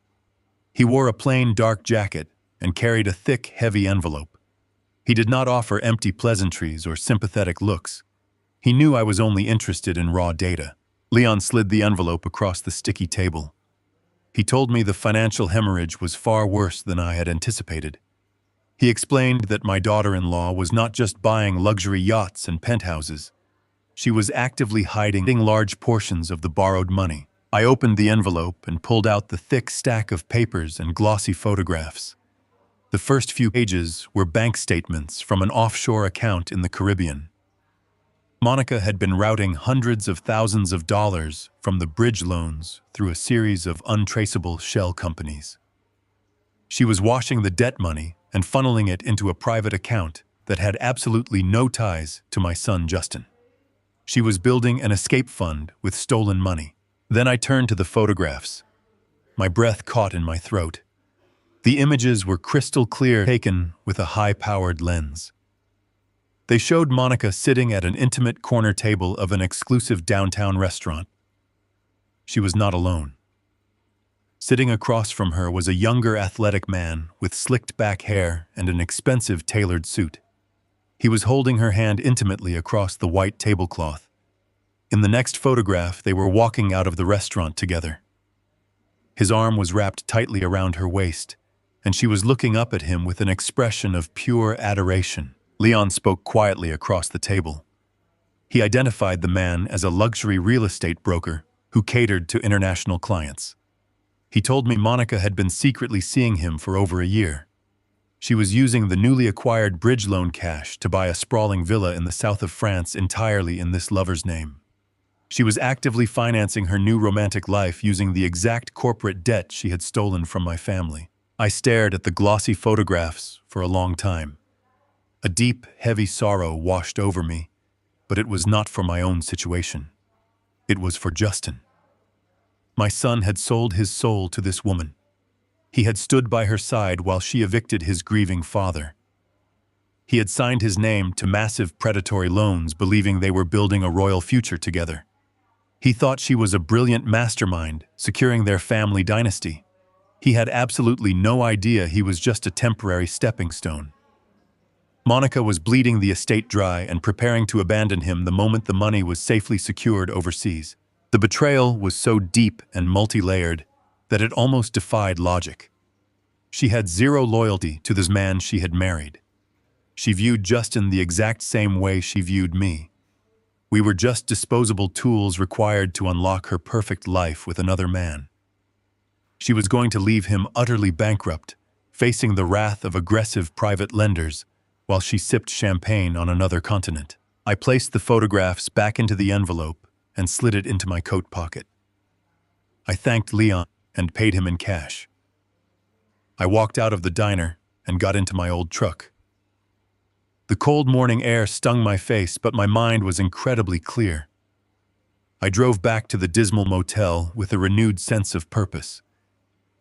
He wore a plain dark jacket and carried a thick, heavy envelope. He did not offer empty pleasantries or sympathetic looks. He knew I was only interested in raw data. Leon slid the envelope across the sticky table. He told me the financial hemorrhage was far worse than I had anticipated. He explained that my daughter-in-law was not just buying luxury yachts and penthouses. She was actively hiding large portions of the borrowed money. I opened the envelope and pulled out the thick stack of papers and glossy photographs. The first few pages were bank statements from an offshore account in the Caribbean. Monica had been routing hundreds of thousands of dollars from the bridge loans through a series of untraceable shell companies. She was washing the debt money and funneling it into a private account that had absolutely no ties to my son Justin. She was building an escape fund with stolen money. Then I turned to the photographs. My breath caught in my throat. The images were crystal clear, taken with a high-powered lens. They showed Monica sitting at an intimate corner table of an exclusive downtown restaurant. She was not alone. Sitting across from her was a younger athletic man with slicked back hair and an expensive tailored suit. He was holding her hand intimately across the white tablecloth. In the next photograph, they were walking out of the restaurant together. His arm was wrapped tightly around her waist, and she was looking up at him with an expression of pure adoration. Leon spoke quietly across the table. He identified the man as a luxury real estate broker who catered to international clients. He told me Monica had been secretly seeing him for over a year. She was using the newly acquired bridge loan cash to buy a sprawling villa in the south of France entirely in this lover's name. She was actively financing her new romantic life using the exact corporate debt she had stolen from my family. I stared at the glossy photographs for a long time. A deep, heavy sorrow washed over me, but it was not for my own situation. It was for Justin. My son had sold his soul to this woman. He had stood by her side while she evicted his grieving father. He had signed his name to massive predatory loans, believing they were building a royal future together. He thought she was a brilliant mastermind, securing their family dynasty. He had absolutely no idea he was just a temporary stepping stone. Monica was bleeding the estate dry and preparing to abandon him the moment the money was safely secured overseas. The betrayal was so deep and multi-layered that it almost defied logic. She had zero loyalty to this man she had married. She viewed Justin the exact same way she viewed me. We were just disposable tools required to unlock her perfect life with another man. She was going to leave him utterly bankrupt, facing the wrath of aggressive private lenders, while she sipped champagne on another continent. I placed the photographs back into the envelope and slid it into my coat pocket. I thanked Leon and paid him in cash. I walked out of the diner and got into my old truck. The cold morning air stung my face, but my mind was incredibly clear. I drove back to the dismal motel with a renewed sense of purpose.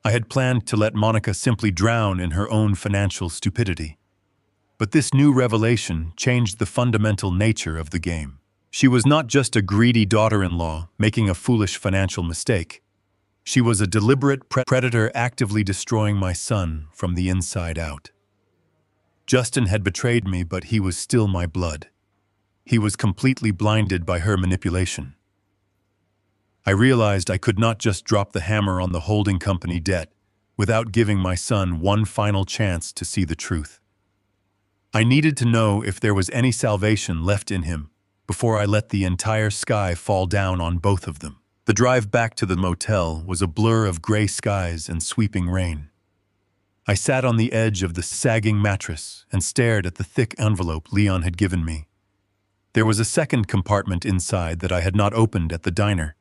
I had planned to let Monica simply drown in her own financial stupidity. But this new revelation changed the fundamental nature of the game. She was not just a greedy daughter-in-law making a foolish financial mistake. She was a deliberate predator actively destroying my son from the inside out. Justin had betrayed me, but he was still my blood. He was completely blinded by her manipulation. I realized I could not just drop the hammer on the holding company debt without giving my son one final chance to see the truth. I needed to know if there was any salvation left in him before I let the entire sky fall down on both of them. The drive back to the motel was a blur of gray skies and sweeping rain. I sat on the edge of the sagging mattress and stared at the thick envelope Leon had given me. There was a second compartment inside that I had not opened at the diner.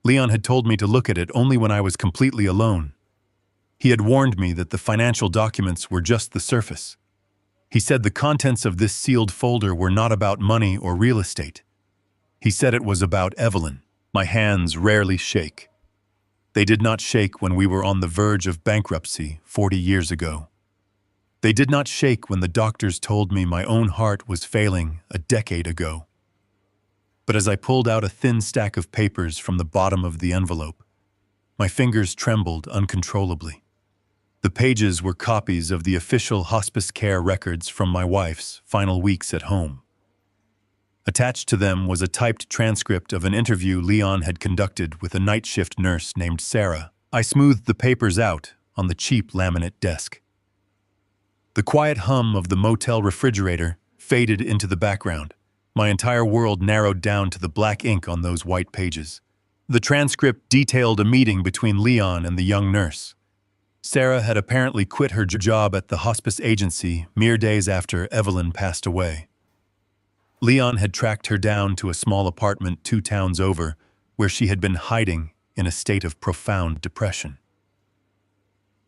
Leon had told me to look at it only when I was completely alone. He had warned me that the financial documents were just the surface. He said the contents of this sealed folder were not about money or real estate. He said it was about Evelyn. My hands rarely shake. They did not shake when we were on the verge of bankruptcy 40 years ago. They did not shake when the doctors told me my own heart was failing a decade ago. But as I pulled out a thin stack of papers from the bottom of the envelope, my fingers trembled uncontrollably. The pages were copies of the official hospice care records from my wife's final weeks at home. Attached to them was a typed transcript of an interview Leon had conducted with a night shift nurse named Sarah. I smoothed the papers out on the cheap laminate desk. The quiet hum of the motel refrigerator faded into the background. My entire world narrowed down to the black ink on those white pages. The transcript detailed a meeting between Leon and the young nurse. Sarah had apparently quit her job at the hospice agency mere days after Evelyn passed away. Leon had tracked her down to a small apartment 2 towns over, where she had been hiding in a state of profound depression.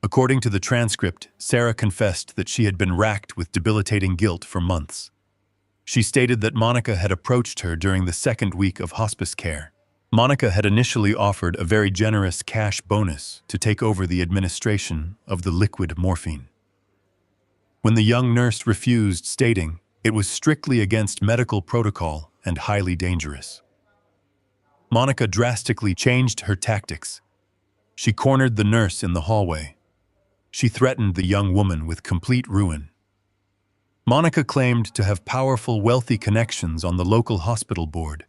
According to the transcript, Sarah confessed that she had been racked with debilitating guilt for months. She stated that Monica had approached her during the 2nd week of hospice care. Monica had initially offered a very generous cash bonus to take over the administration of the liquid morphine. When the young nurse refused, stating it was strictly against medical protocol and highly dangerous, Monica drastically changed her tactics. She cornered the nurse in the hallway. She threatened the young woman with complete ruin. Monica claimed to have powerful, wealthy connections on the local hospital board.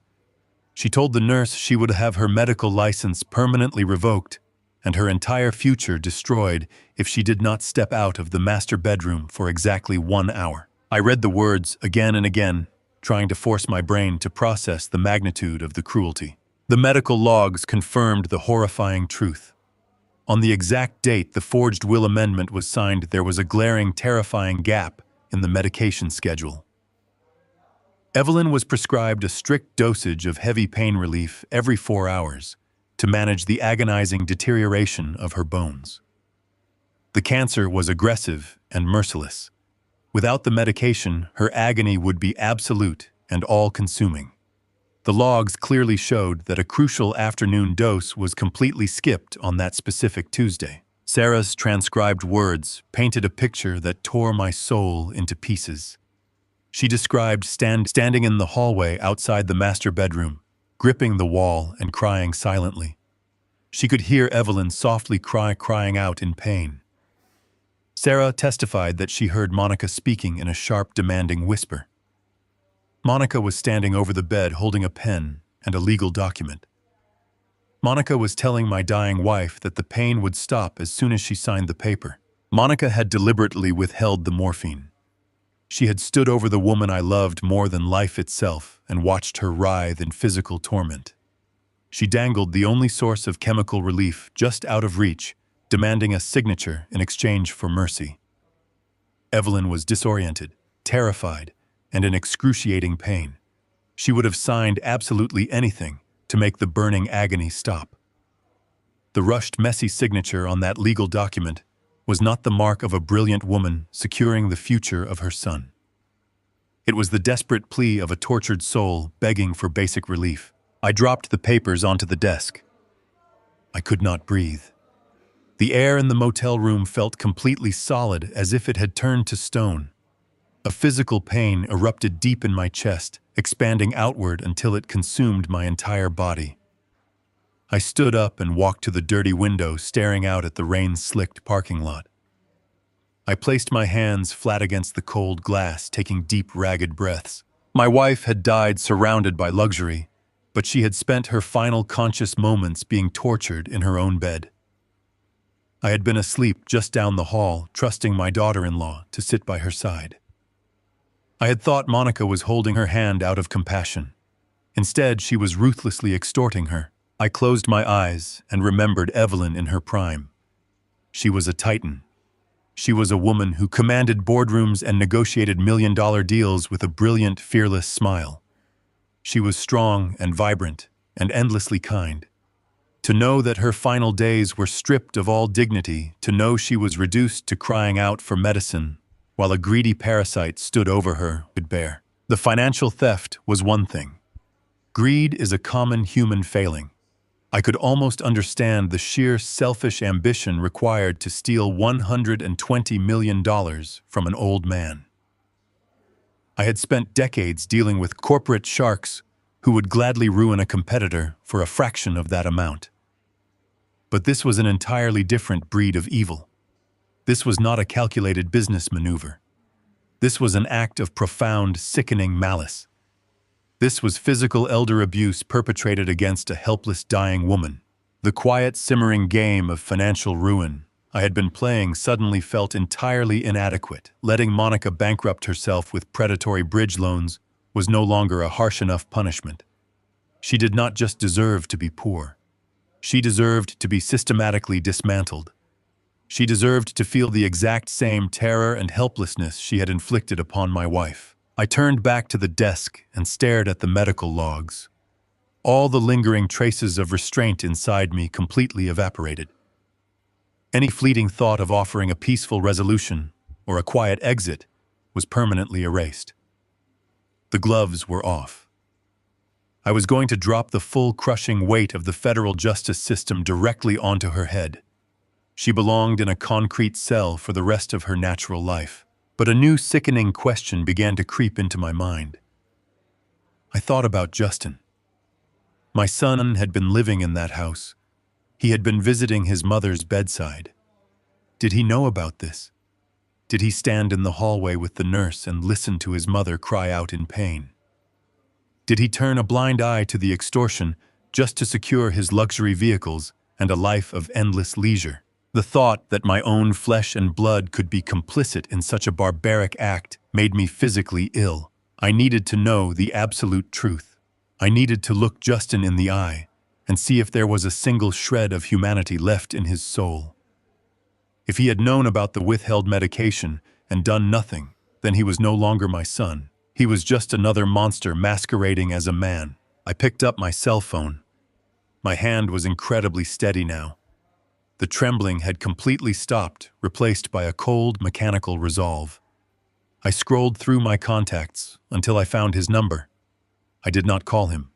She told the nurse she would have her medical license permanently revoked and her entire future destroyed if she did not step out of the master bedroom for exactly 1 hour. I read the words again and again, trying to force my brain to process the magnitude of the cruelty. The medical logs confirmed the horrifying truth. On the exact date the forged will amendment was signed, there was a glaring, terrifying gap in the medication schedule. Evelyn was prescribed a strict dosage of heavy pain relief every 4 hours to manage the agonizing deterioration of her bones. The cancer was aggressive and merciless. Without the medication, her agony would be absolute and all-consuming. The logs clearly showed that a crucial afternoon dose was completely skipped on that specific Tuesday. Sarah's transcribed words painted a picture that tore my soul into pieces. She described standing in the hallway outside the master bedroom, gripping the wall and crying silently. She could hear Evelyn softly crying out in pain. Sarah testified that she heard Monica speaking in a sharp, demanding whisper. Monica was standing over the bed holding a pen and a legal document. Monica was telling my dying wife that the pain would stop as soon as she signed the paper. Monica had deliberately withheld the morphine. She had stood over the woman I loved more than life itself and watched her writhe in physical torment. She dangled the only source of chemical relief just out of reach, demanding a signature in exchange for mercy. Evelyn was disoriented, terrified, and in excruciating pain. She would have signed absolutely anything to make the burning agony stop. The rushed, messy signature on that legal document was not the mark of a brilliant woman securing the future of her son. It was the desperate plea of a tortured soul begging for basic relief. I dropped the papers onto the desk. I could not breathe. The air in the motel room felt completely solid, as if it had turned to stone. A physical pain erupted deep in my chest, expanding outward until it consumed my entire body. I stood up and walked to the dirty window, staring out at the rain-slicked parking lot. I placed my hands flat against the cold glass, taking deep, ragged breaths. My wife had died surrounded by luxury, but she had spent her final conscious moments being tortured in her own bed. I had been asleep just down the hall, trusting my daughter-in-law to sit by her side. I had thought Monica was holding her hand out of compassion. Instead, she was ruthlessly extorting her. I closed my eyes and remembered Evelyn in her prime. She was a titan. She was a woman who commanded boardrooms and negotiated million-dollar deals with a brilliant, fearless smile. She was strong and vibrant and endlessly kind. To know that her final days were stripped of all dignity, to know she was reduced to crying out for medicine, while a greedy parasite stood over her, could bear. The financial theft was one thing. Greed is a common human failing. I could almost understand the sheer selfish ambition required to steal $120 million from an old man. I had spent decades dealing with corporate sharks who would gladly ruin a competitor for a fraction of that amount. But this was an entirely different breed of evil. This was not a calculated business maneuver. This was an act of profound, sickening malice. This was physical elder abuse perpetrated against a helpless, dying woman. The quiet, simmering game of financial ruin I had been playing suddenly felt entirely inadequate. Letting Monica bankrupt herself with predatory bridge loans was no longer a harsh enough punishment. She did not just deserve to be poor. She deserved to be systematically dismantled. She deserved to feel the exact same terror and helplessness she had inflicted upon my wife. I turned back to the desk and stared at the medical logs. All the lingering traces of restraint inside me completely evaporated. Any fleeting thought of offering a peaceful resolution or a quiet exit was permanently erased. The gloves were off. I was going to drop the full crushing weight of the federal justice system directly onto her head. She belonged in a concrete cell for the rest of her natural life. But a new sickening question began to creep into my mind. I thought about Justin. My son had been living in that house. He had been visiting his mother's bedside. Did he know about this? Did he stand in the hallway with the nurse and listen to his mother cry out in pain? Did he turn a blind eye to the extortion just to secure his luxury vehicles and a life of endless leisure? The thought that my own flesh and blood could be complicit in such a barbaric act made me physically ill. I needed to know the absolute truth. I needed to look Justin in the eye and see if there was a single shred of humanity left in his soul. If he had known about the withheld medication and done nothing, then he was no longer my son. He was just another monster masquerading as a man. I picked up my cell phone. My hand was incredibly steady now. The trembling had completely stopped, replaced by a cold, mechanical resolve. I scrolled through my contacts until I found his number. I did not call him.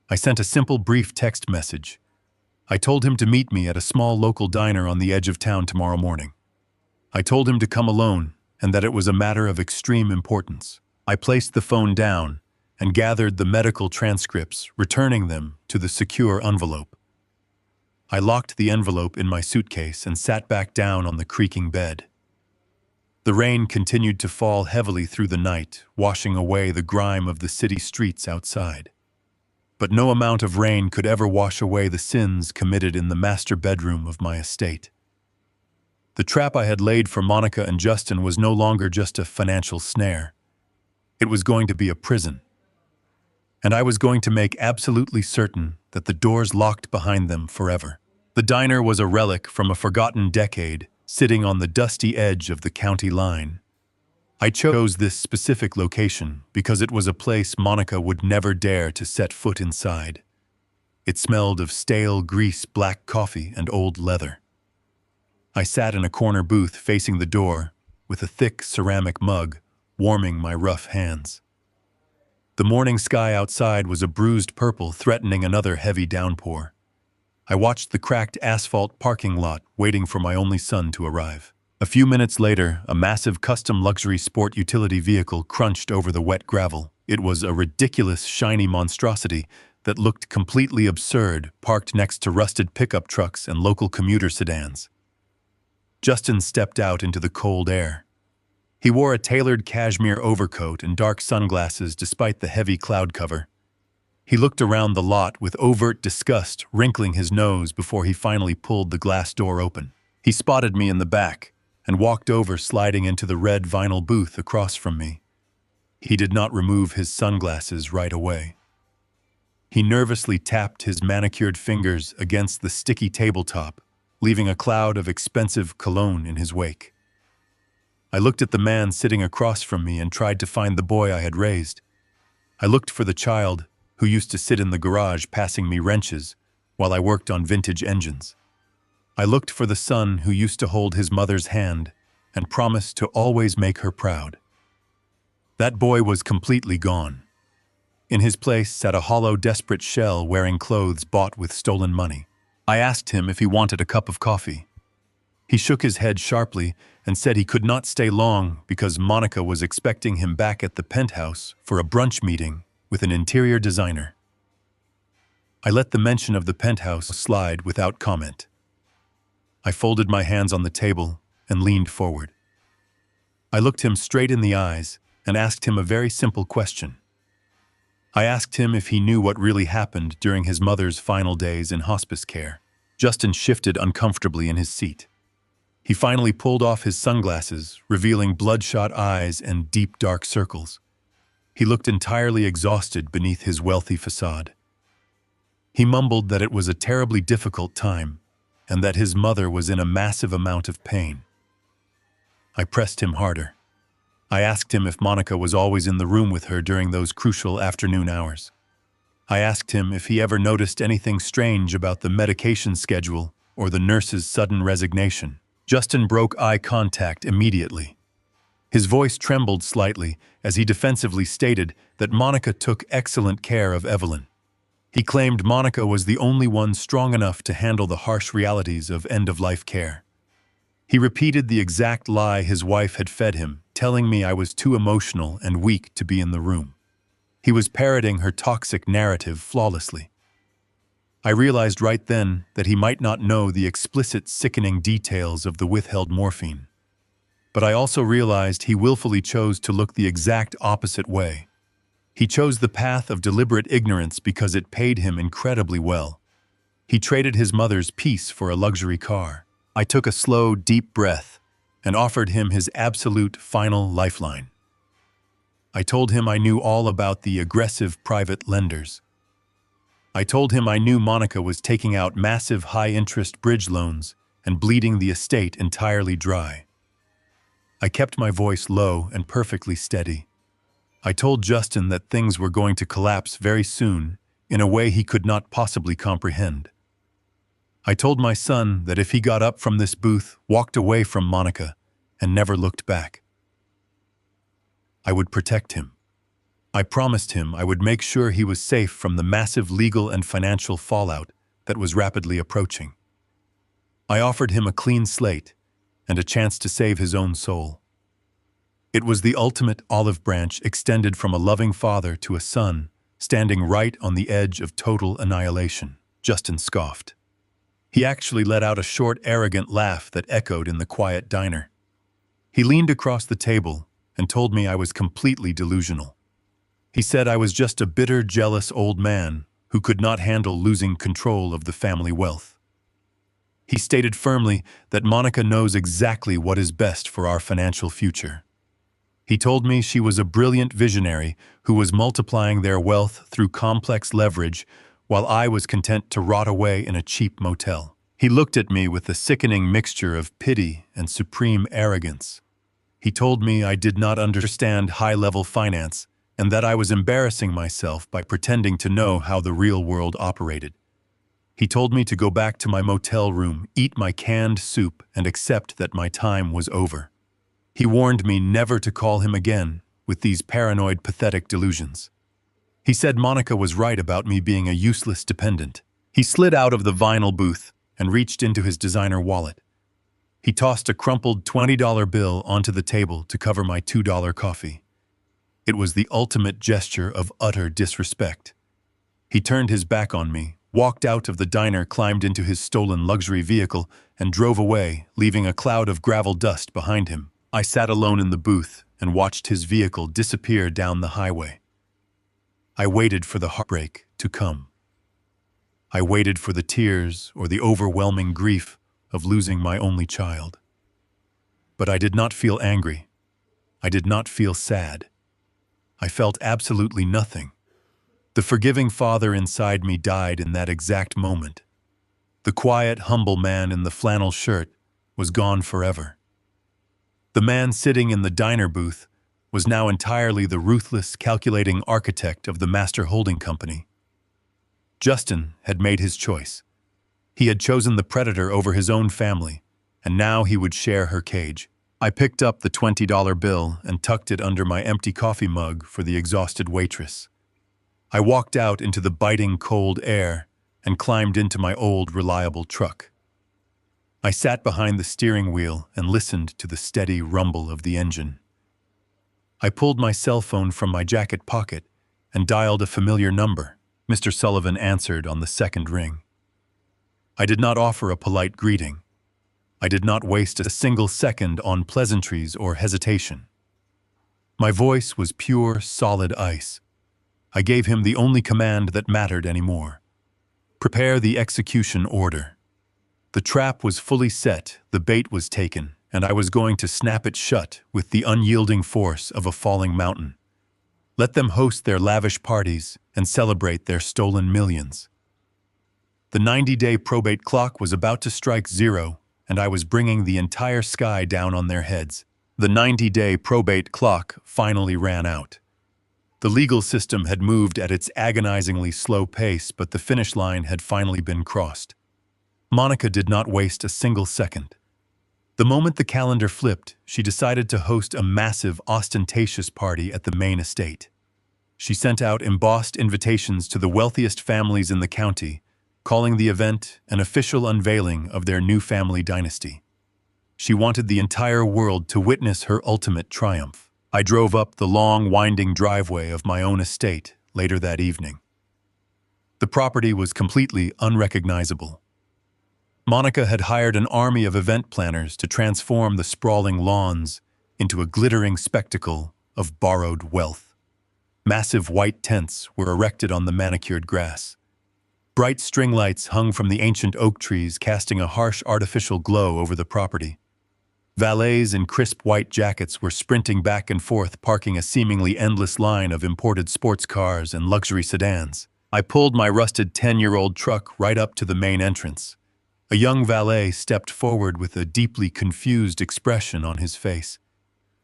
I sent a simple, brief text message. I told him to meet me at a small local diner on the edge of town tomorrow morning. I told him to come alone and that it was a matter of extreme importance. I placed the phone down and gathered the medical transcripts, returning them to the secure envelope. I locked the envelope in my suitcase and sat back down on the creaking bed. The rain continued to fall heavily through the night, washing away the grime of the city streets outside. But no amount of rain could ever wash away the sins committed in the master bedroom of my estate. The trap I had laid for Monica and Justin was no longer just a financial snare. It was going to be a prison. And I was going to make absolutely certain that the doors locked behind them forever. The diner was a relic from a forgotten decade, sitting on the dusty edge of the county line. I chose this specific location because it was a place Monica would never dare to set foot inside. It smelled of stale grease, black coffee, and old leather. I sat in a corner booth facing the door, with a thick ceramic mug, warming my rough hands. The morning sky outside was a bruised purple, threatening another heavy downpour. I watched the cracked asphalt parking lot, waiting for my only son to arrive. A few minutes later, a massive custom luxury sport utility vehicle crunched over the wet gravel. It was a ridiculous, shiny monstrosity that looked completely absurd, parked next to rusted pickup trucks and local commuter sedans. Justin stepped out into the cold air. He wore a tailored cashmere overcoat and dark sunglasses despite the heavy cloud cover. He looked around the lot with overt disgust, wrinkling his nose before he finally pulled the glass door open. He spotted me in the back and walked over, sliding into the red vinyl booth across from me. He did not remove his sunglasses right away. He nervously tapped his manicured fingers against the sticky tabletop, leaving a cloud of expensive cologne in his wake. I looked at the man sitting across from me and tried to find the boy I had raised. I looked for the child who used to sit in the garage passing me wrenches while I worked on vintage engines. I looked for the son who used to hold his mother's hand and promised to always make her proud. That boy was completely gone. In his place sat a hollow, desperate shell wearing clothes bought with stolen money. I asked him if he wanted a cup of coffee. He shook his head sharply and said he could not stay long because Monica was expecting him back at the penthouse for a brunch meeting with an interior designer. I let the mention of the penthouse slide without comment. I folded my hands on the table and leaned forward. I looked him straight in the eyes and asked him a very simple question. I asked him if he knew what really happened during his mother's final days in hospice care. Justin shifted uncomfortably in his seat. He finally pulled off his sunglasses, revealing bloodshot eyes and deep dark circles. He looked entirely exhausted beneath his wealthy facade. He mumbled that it was a terribly difficult time and that his mother was in a massive amount of pain. I pressed him harder. I asked him if Monica was always in the room with her during those crucial afternoon hours. I asked him if he ever noticed anything strange about the medication schedule or the nurse's sudden resignation. Justin broke eye contact immediately. His voice trembled slightly as he defensively stated that Monica took excellent care of Evelyn. He claimed Monica was the only one strong enough to handle the harsh realities of end-of-life care. He repeated the exact lie his wife had fed him, telling me I was too emotional and weak to be in the room. He was parroting her toxic narrative flawlessly. I realized right then that he might not know the explicit, sickening details of the withheld morphine. But I also realized he willfully chose to look the exact opposite way. He chose the path of deliberate ignorance because it paid him incredibly well. He traded his mother's peace for a luxury car. I took a slow, deep breath and offered him his absolute final lifeline. I told him I knew all about the aggressive private lenders. I told him I knew Monica was taking out massive high-interest bridge loans and bleeding the estate entirely dry. I kept my voice low and perfectly steady. I told Justin that things were going to collapse very soon in a way he could not possibly comprehend. I told my son that if he got up from this booth, walked away from Monica, and never looked back, I would protect him. I promised him I would make sure he was safe from the massive legal and financial fallout that was rapidly approaching. I offered him a clean slate and a chance to save his own soul. It was the ultimate olive branch extended from a loving father to a son, standing right on the edge of total annihilation. Justin scoffed. He actually let out a short, arrogant laugh that echoed in the quiet diner. He leaned across the table and told me I was completely delusional. He said I was just a bitter, jealous old man who could not handle losing control of the family wealth. He stated firmly that Monica knows exactly what is best for our financial future. He told me she was a brilliant visionary who was multiplying their wealth through complex leverage while I was content to rot away in a cheap motel. He looked at me with a sickening mixture of pity and supreme arrogance. He told me I did not understand high-level finance and that I was embarrassing myself by pretending to know how the real world operated. He told me to go back to my motel room, eat my canned soup, and accept that my time was over. He warned me never to call him again with these paranoid, pathetic delusions. He said Monica was right about me being a useless dependent. He slid out of the vinyl booth and reached into his designer wallet. He tossed a crumpled $20 bill onto the table to cover my $2 coffee. It was the ultimate gesture of utter disrespect. He turned his back on me, walked out of the diner, climbed into his stolen luxury vehicle, and drove away, leaving a cloud of gravel dust behind him. I sat alone in the booth and watched his vehicle disappear down the highway. I waited for the heartbreak to come. I waited for the tears or the overwhelming grief of losing my only child. But I did not feel angry. I did not feel sad. I felt absolutely nothing. The forgiving father inside me died in that exact moment. The quiet, humble man in the flannel shirt was gone forever. The man sitting in the diner booth was now entirely the ruthless, calculating architect of the master holding company. Justin had made his choice. He had chosen the predator over his own family, and now he would share her cage. I picked up the $20 bill and tucked it under my empty coffee mug for the exhausted waitress. I walked out into the biting cold air and climbed into my old, reliable truck. I sat behind the steering wheel and listened to the steady rumble of the engine. I pulled my cell phone from my jacket pocket and dialed a familiar number. Mr. Sullivan answered on the second ring. I did not offer a polite greeting. I did not waste a single second on pleasantries or hesitation. My voice was pure, solid ice. I gave him the only command that mattered anymore. Prepare the execution order. The trap was fully set, the bait was taken, and I was going to snap it shut with the unyielding force of a falling mountain. Let them host their lavish parties and celebrate their stolen millions. The 90-day probate clock was about to strike 0, and I was bringing the entire sky down on their heads. The 90-day probate clock finally ran out. The legal system had moved at its agonizingly slow pace, but the finish line had finally been crossed. Monica did not waste a single second. The moment the calendar flipped, she decided to host a massive, ostentatious party at the main estate. She sent out embossed invitations to the wealthiest families in the county, calling the event an official unveiling of their new family dynasty. She wanted the entire world to witness her ultimate triumph. I drove up the long, winding driveway of my own estate later that evening. The property was completely unrecognizable. Monica had hired an army of event planners to transform the sprawling lawns into a glittering spectacle of borrowed wealth. Massive white tents were erected on the manicured grass. Bright string lights hung from the ancient oak trees, casting a harsh artificial glow over the property. Valets in crisp white jackets were sprinting back and forth, parking a seemingly endless line of imported sports cars and luxury sedans. I pulled my rusted 10-year-old truck right up to the main entrance. A young valet stepped forward with a deeply confused expression on his face.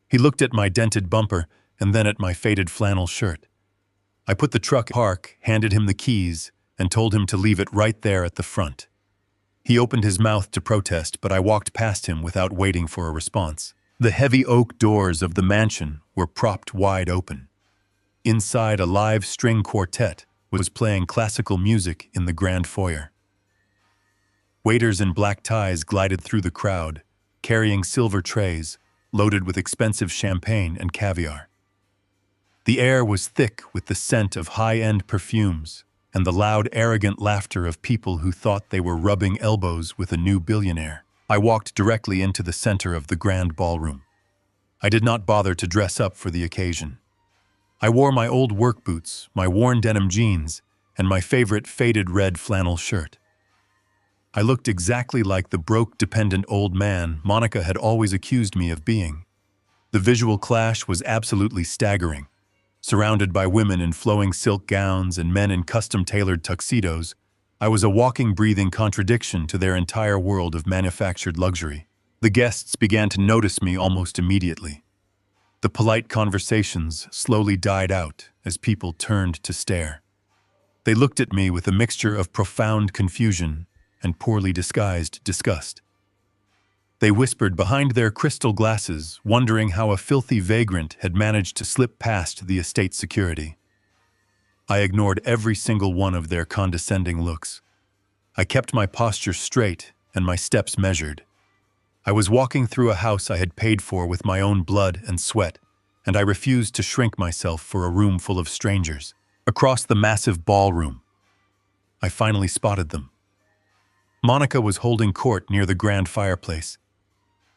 He looked at my dented bumper and then at my faded flannel shirt. I put the truck in park, handed him the keys, and told him to leave it right there at the front. He opened his mouth to protest, but I walked past him without waiting for a response. The heavy oak doors of the mansion were propped wide open. Inside, a live string quartet was playing classical music in the grand foyer. Waiters in black ties glided through the crowd, carrying silver trays loaded with expensive champagne and caviar. The air was thick with the scent of high-end perfumes and the loud, arrogant laughter of people who thought they were rubbing elbows with a new billionaire. I walked directly into the center of the grand ballroom. I did not bother to dress up for the occasion. I wore my old work boots, my worn denim jeans, and my favorite faded red flannel shirt. I looked exactly like the broke, dependent old man Monica had always accused me of being. The visual clash was absolutely staggering. Surrounded by women in flowing silk gowns and men in custom-tailored tuxedos, I was a walking, breathing contradiction to their entire world of manufactured luxury. The guests began to notice me almost immediately. The polite conversations slowly died out as people turned to stare. They looked at me with a mixture of profound confusion and poorly disguised disgust. They whispered behind their crystal glasses, wondering how a filthy vagrant had managed to slip past the estate's security. I ignored every single one of their condescending looks. I kept my posture straight and my steps measured. I was walking through a house I had paid for with my own blood and sweat, and I refused to shrink myself for a room full of strangers. Across the massive ballroom, I finally spotted them. Monica was holding court near the grand fireplace.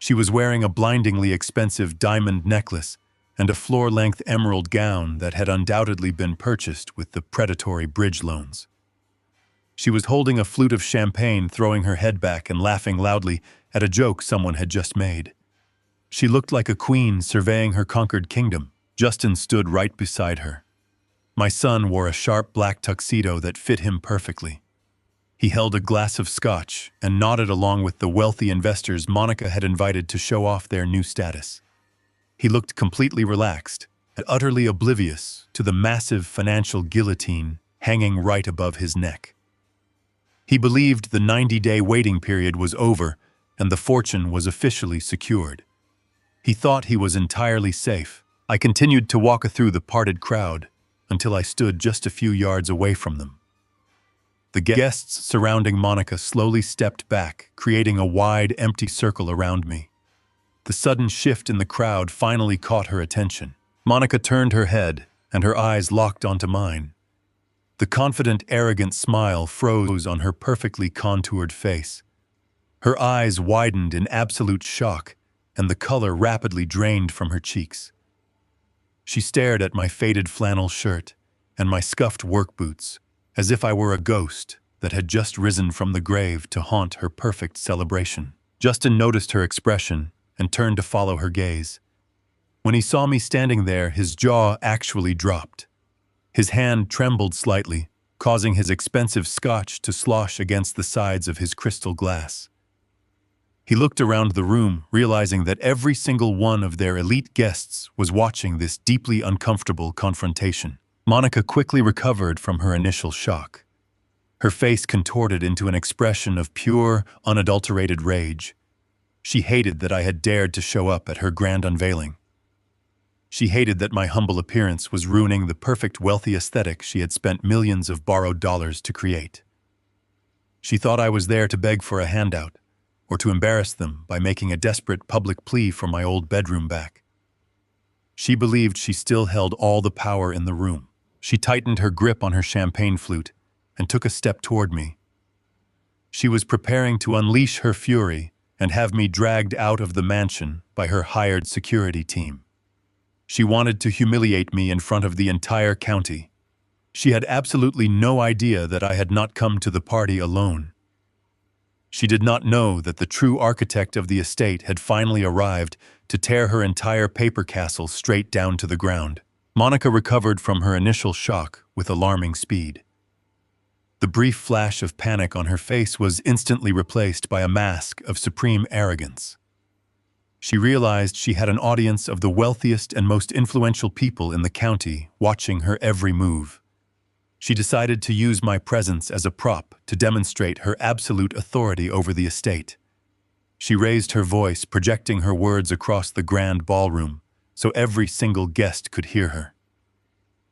She was wearing a blindingly expensive diamond necklace and a floor-length emerald gown that had undoubtedly been purchased with the predatory bridge loans. She was holding a flute of champagne, throwing her head back and laughing loudly at a joke someone had just made. She looked like a queen surveying her conquered kingdom. Justin stood right beside her. My son wore a sharp black tuxedo that fit him perfectly. He held a glass of scotch and nodded along with the wealthy investors Monica had invited to show off their new status. He looked completely relaxed and utterly oblivious to the massive financial guillotine hanging right above his neck. He believed the 90-day waiting period was over and the fortune was officially secured. He thought he was entirely safe. I continued to walk through the parted crowd until I stood just a few yards away from them. The guests surrounding Monica slowly stepped back, creating a wide, empty circle around me. The sudden shift in the crowd finally caught her attention. Monica turned her head, and her eyes locked onto mine. The confident, arrogant smile froze on her perfectly contoured face. Her eyes widened in absolute shock, and the color rapidly drained from her cheeks. She stared at my faded flannel shirt and my scuffed work boots, as if I were a ghost that had just risen from the grave to haunt her perfect celebration. Justin noticed her expression and turned to follow her gaze. When he saw me standing there, his jaw actually dropped. His hand trembled slightly, causing his expensive scotch to slosh against the sides of his crystal glass. He looked around the room, realizing that every single one of their elite guests was watching this deeply uncomfortable confrontation. Monica quickly recovered from her initial shock. Her face contorted into an expression of pure, unadulterated rage. She hated that I had dared to show up at her grand unveiling. She hated that my humble appearance was ruining the perfect wealthy aesthetic she had spent millions of borrowed dollars to create. She thought I was there to beg for a handout, or to embarrass them by making a desperate public plea for my old bedroom back. She believed she still held all the power in the room. She tightened her grip on her champagne flute and took a step toward me. She was preparing to unleash her fury and have me dragged out of the mansion by her hired security team. She wanted to humiliate me in front of the entire county. She had absolutely no idea that I had not come to the party alone. She did not know that the true architect of the estate had finally arrived to tear her entire paper castle straight down to the ground. Monica recovered from her initial shock with alarming speed. The brief flash of panic on her face was instantly replaced by a mask of supreme arrogance. She realized she had an audience of the wealthiest and most influential people in the county watching her every move. She decided to use my presence as a prop to demonstrate her absolute authority over the estate. She raised her voice, projecting her words across the grand ballroom, so every single guest could hear her.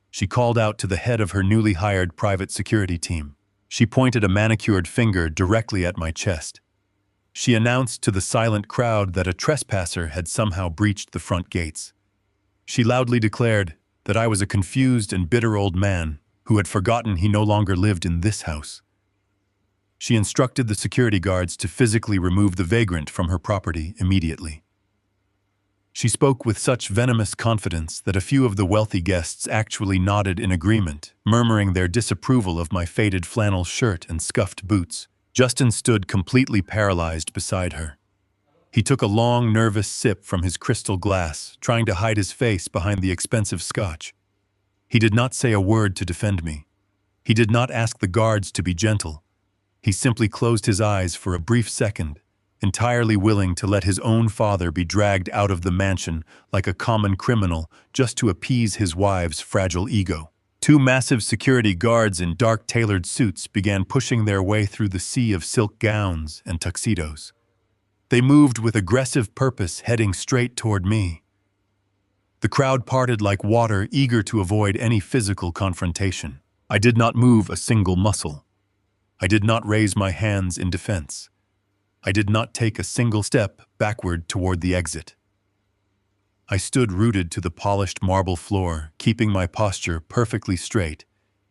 She called out to the head of her newly hired private security team. She pointed a manicured finger directly at my chest. She announced to the silent crowd that a trespasser had somehow breached the front gates. She loudly declared that I was a confused and bitter old man who had forgotten he no longer lived in this house. She instructed the security guards to physically remove the vagrant from her property immediately. She spoke with such venomous confidence that a few of the wealthy guests actually nodded in agreement, murmuring their disapproval of my faded flannel shirt and scuffed boots. Justin stood completely paralyzed beside her. He took a long, nervous sip from his crystal glass, trying to hide his face behind the expensive scotch. He did not say a word to defend me. He did not ask the guards to be gentle. He simply closed his eyes for a brief second, entirely willing to let his own father be dragged out of the mansion like a common criminal just to appease his wife's fragile ego. Two massive security guards in dark tailored suits began pushing their way through the sea of silk gowns and tuxedos. They moved with aggressive purpose, heading straight toward me. The crowd parted like water, eager to avoid any physical confrontation. I did not move a single muscle. I did not raise my hands in defense. I did not take a single step backward toward the exit. I stood rooted to the polished marble floor, keeping my posture perfectly straight,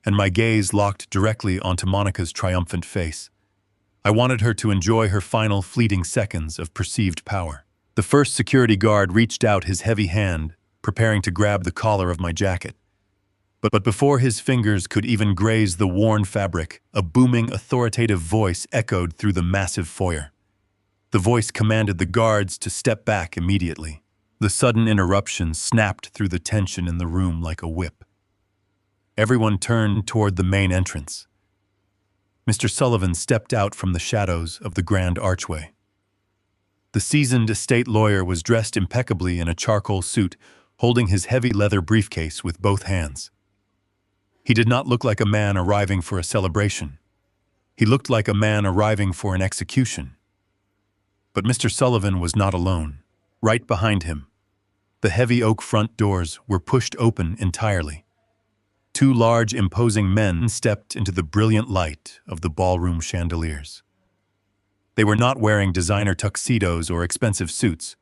and my gaze locked directly onto Monica's triumphant face. I wanted her to enjoy her final fleeting seconds of perceived power. The first security guard reached out his heavy hand, preparing to grab the collar of my jacket. But before his fingers could even graze the worn fabric, a booming, authoritative voice echoed through the massive foyer. The voice commanded the guards to step back immediately. The sudden interruption snapped through the tension in the room like a whip. Everyone turned toward the main entrance. Mr. Sullivan stepped out from the shadows of the grand archway. The seasoned estate lawyer was dressed impeccably in a charcoal suit, holding his heavy leather briefcase with both hands. He did not look like a man arriving for a celebration. He looked like a man arriving for an execution. But Mr. Sullivan was not alone. Right behind him, the heavy oak front doors were pushed open entirely. Two large, imposing men stepped into the brilliant light of the ballroom chandeliers. They were not wearing designer tuxedos or expensive suits.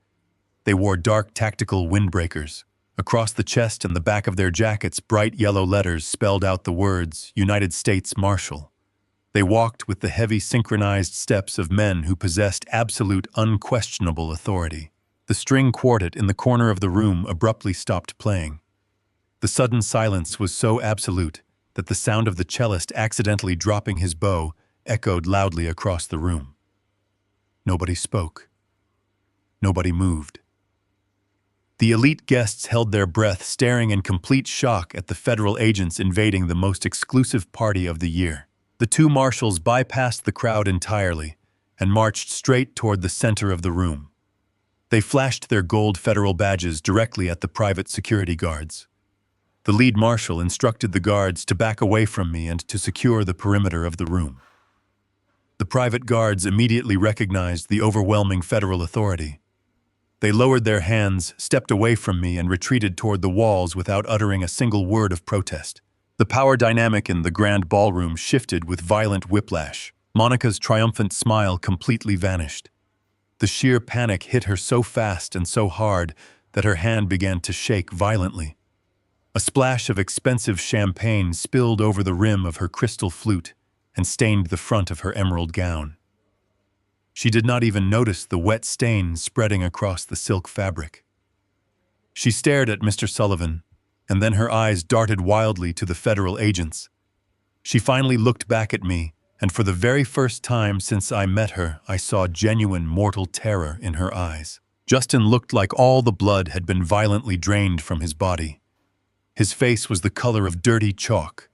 They wore dark, tactical windbreakers. Across the chest and the back of their jackets, bright yellow letters spelled out the words, United States Marshal. They walked with the heavy synchronized steps of men who possessed absolute unquestionable authority. The string quartet in the corner of the room abruptly stopped playing. The sudden silence was so absolute that the sound of the cellist accidentally dropping his bow echoed loudly across the room. Nobody spoke. Nobody moved. The elite guests held their breath, staring in complete shock at the federal agents invading the most exclusive party of the year. The two marshals bypassed the crowd entirely and marched straight toward the center of the room. They flashed their gold federal badges directly at the private security guards. The lead marshal instructed the guards to back away from me and to secure the perimeter of the room. The private guards immediately recognized the overwhelming federal authority. They lowered their hands, stepped away from me, and retreated toward the walls without uttering a single word of protest. The power dynamic in the grand ballroom shifted with violent whiplash. Monica's triumphant smile completely vanished. The sheer panic hit her so fast and so hard that her hand began to shake violently. A splash of expensive champagne spilled over the rim of her crystal flute and stained the front of her emerald gown. She did not even notice the wet stain spreading across the silk fabric. She stared at Mr. Sullivan, and then her eyes darted wildly to the federal agents. She finally looked back at me, and for the very first time since I met her, I saw genuine mortal terror in her eyes. Justin looked like all the blood had been violently drained from his body. His face was the color of dirty chalk.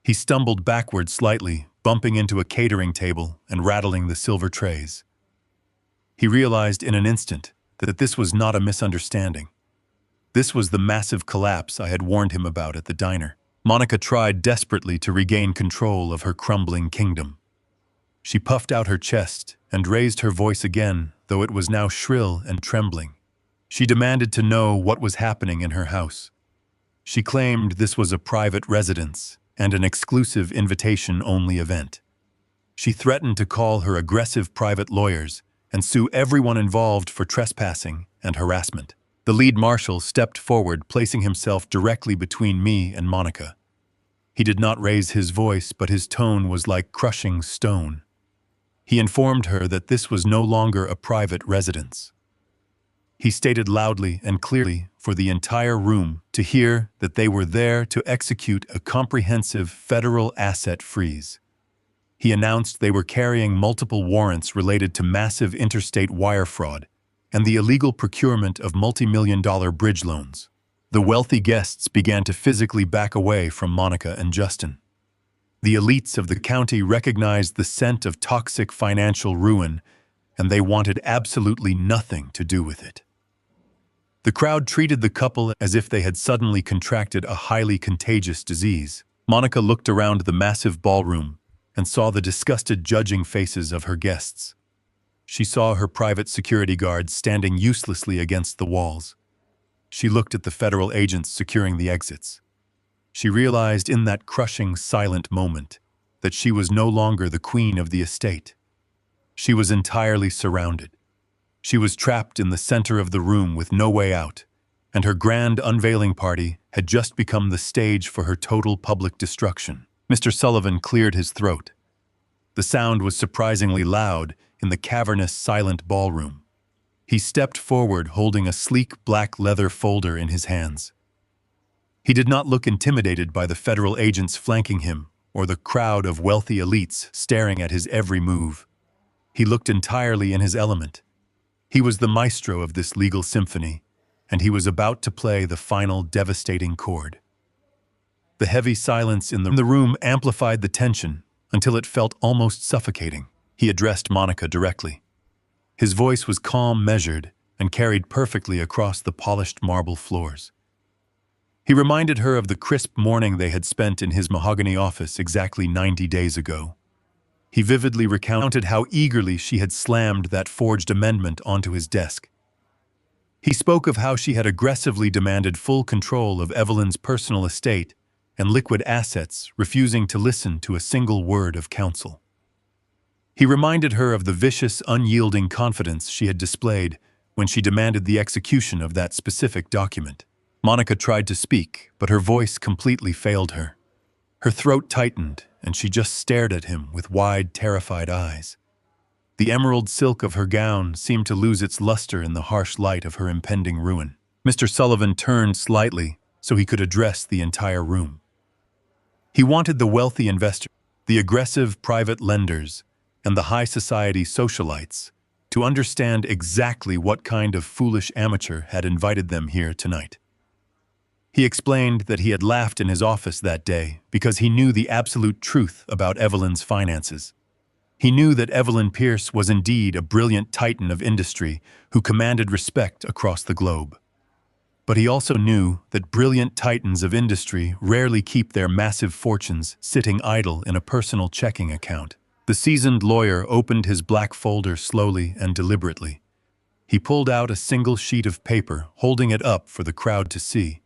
He stumbled backward slightly, bumping into a catering table and rattling the silver trays. He realized in an instant that this was not a misunderstanding. This was the massive collapse I had warned him about at the diner. Monica tried desperately to regain control of her crumbling kingdom. She puffed out her chest and raised her voice again, though it was now shrill and trembling. She demanded to know what was happening in her house. She claimed this was a private residence and an exclusive invitation-only event. She threatened to call her aggressive private lawyers and sue everyone involved for trespassing and harassment. The lead marshal stepped forward, placing himself directly between me and Monica. He did not raise his voice, but his tone was like crushing stone. He informed her that this was no longer a private residence. He stated loudly and clearly for the entire room to hear that they were there to execute a comprehensive federal asset freeze. He announced they were carrying multiple warrants related to massive interstate wire fraud and the illegal procurement of multi-million-dollar bridge loans. The wealthy guests began to physically back away from Monica and Justin. The elites of the county recognized the scent of toxic financial ruin, and they wanted absolutely nothing to do with it. The crowd treated the couple as if they had suddenly contracted a highly contagious disease. Monica looked around the massive ballroom and saw the disgusted, judging faces of her guests. She saw her private security guards standing uselessly against the walls. She looked at the federal agents securing the exits. She realized in that crushing, silent moment that she was no longer the queen of the estate. She was entirely surrounded. She was trapped in the center of the room with no way out, and her grand unveiling party had just become the stage for her total public destruction. Mr. Sullivan cleared his throat. The sound was surprisingly loud in the cavernous, silent ballroom. He stepped forward, holding a sleek black leather folder in his hands. He did not look intimidated by the federal agents flanking him or the crowd of wealthy elites staring at his every move. He looked entirely in his element. He was the maestro of this legal symphony, and he was about to play the final devastating chord. The heavy silence in the room amplified the tension until it felt almost suffocating. He addressed Monica directly. His voice was calm, measured, and carried perfectly across the polished marble floors. He reminded her of the crisp morning they had spent in his mahogany office exactly 90 days ago. He vividly recounted how eagerly she had slammed that forged amendment onto his desk. He spoke of how she had aggressively demanded full control of Evelyn's personal estate and liquid assets, refusing to listen to a single word of counsel. He reminded her of the vicious, unyielding confidence she had displayed when she demanded the execution of that specific document. Monica tried to speak, but her voice completely failed her. Her throat tightened, and she just stared at him with wide, terrified eyes. The emerald silk of her gown seemed to lose its luster in the harsh light of her impending ruin. Mr. Sullivan turned slightly so he could address the entire room. He wanted the wealthy investors, the aggressive private lenders, and the high society socialites to understand exactly what kind of foolish amateur had invited them here tonight. He explained that he had laughed in his office that day because he knew the absolute truth about Evelyn's finances. He knew that Evelyn Pierce was indeed a brilliant titan of industry who commanded respect across the globe. But he also knew that brilliant titans of industry rarely keep their massive fortunes sitting idle in a personal checking account. The seasoned lawyer opened his black folder slowly and deliberately. He pulled out a single sheet of paper, holding it up for the crowd to see.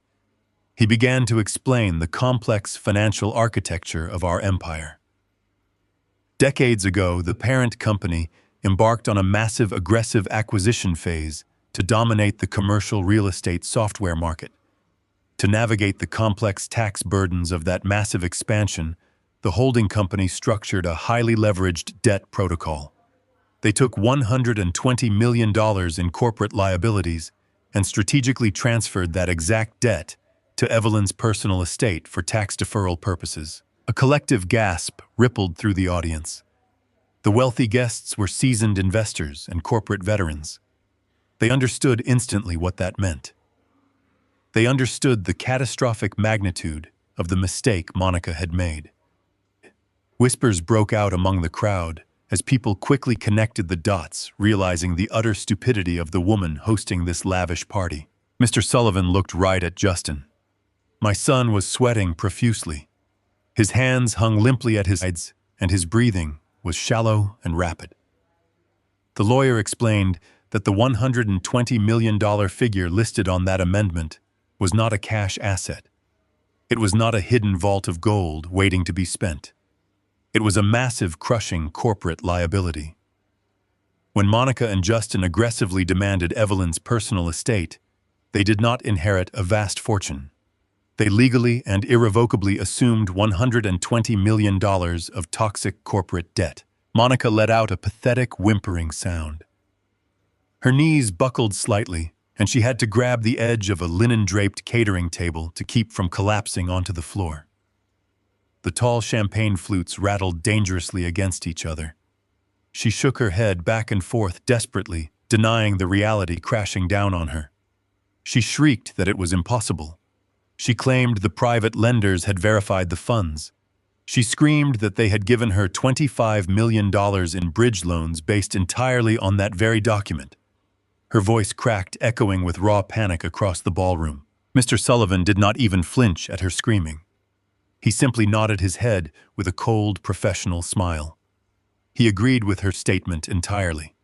He began to explain the complex financial architecture of our empire. Decades ago, the parent company embarked on a massive aggressive acquisition phase to dominate the commercial real estate software market. To navigate the complex tax burdens of that massive expansion, the holding company structured a highly leveraged debt protocol. They took $120 million in corporate liabilities and strategically transferred that exact debt to Evelyn's personal estate for tax deferral purposes. A collective gasp rippled through the audience. The wealthy guests were seasoned investors and corporate veterans. They understood instantly what that meant. They understood the catastrophic magnitude of the mistake Monica had made. Whispers broke out among the crowd as people quickly connected the dots, realizing the utter stupidity of the woman hosting this lavish party. Mr. Sullivan looked right at Justin. My son was sweating profusely. His hands hung limply at his sides, and his breathing was shallow and rapid. The lawyer explained that the $120 million figure listed on that amendment was not a cash asset. It was not a hidden vault of gold waiting to be spent. It was a massive, crushing corporate liability. When Monica and Justin aggressively demanded Evelyn's personal estate, they did not inherit a vast fortune. They legally and irrevocably assumed $120 million of toxic corporate debt. Monica let out a pathetic, whimpering sound. Her knees buckled slightly, and she had to grab the edge of a linen-draped catering table to keep from collapsing onto the floor. The tall champagne flutes rattled dangerously against each other. She shook her head back and forth desperately, denying the reality crashing down on her. She shrieked that it was impossible. She claimed the private lenders had verified the funds. She screamed that they had given her $25 million in bridge loans based entirely on that very document. Her voice cracked, echoing with raw panic across the ballroom. Mr. Sullivan did not even flinch at her screaming. He simply nodded his head with a cold, professional smile. He agreed with her statement entirely.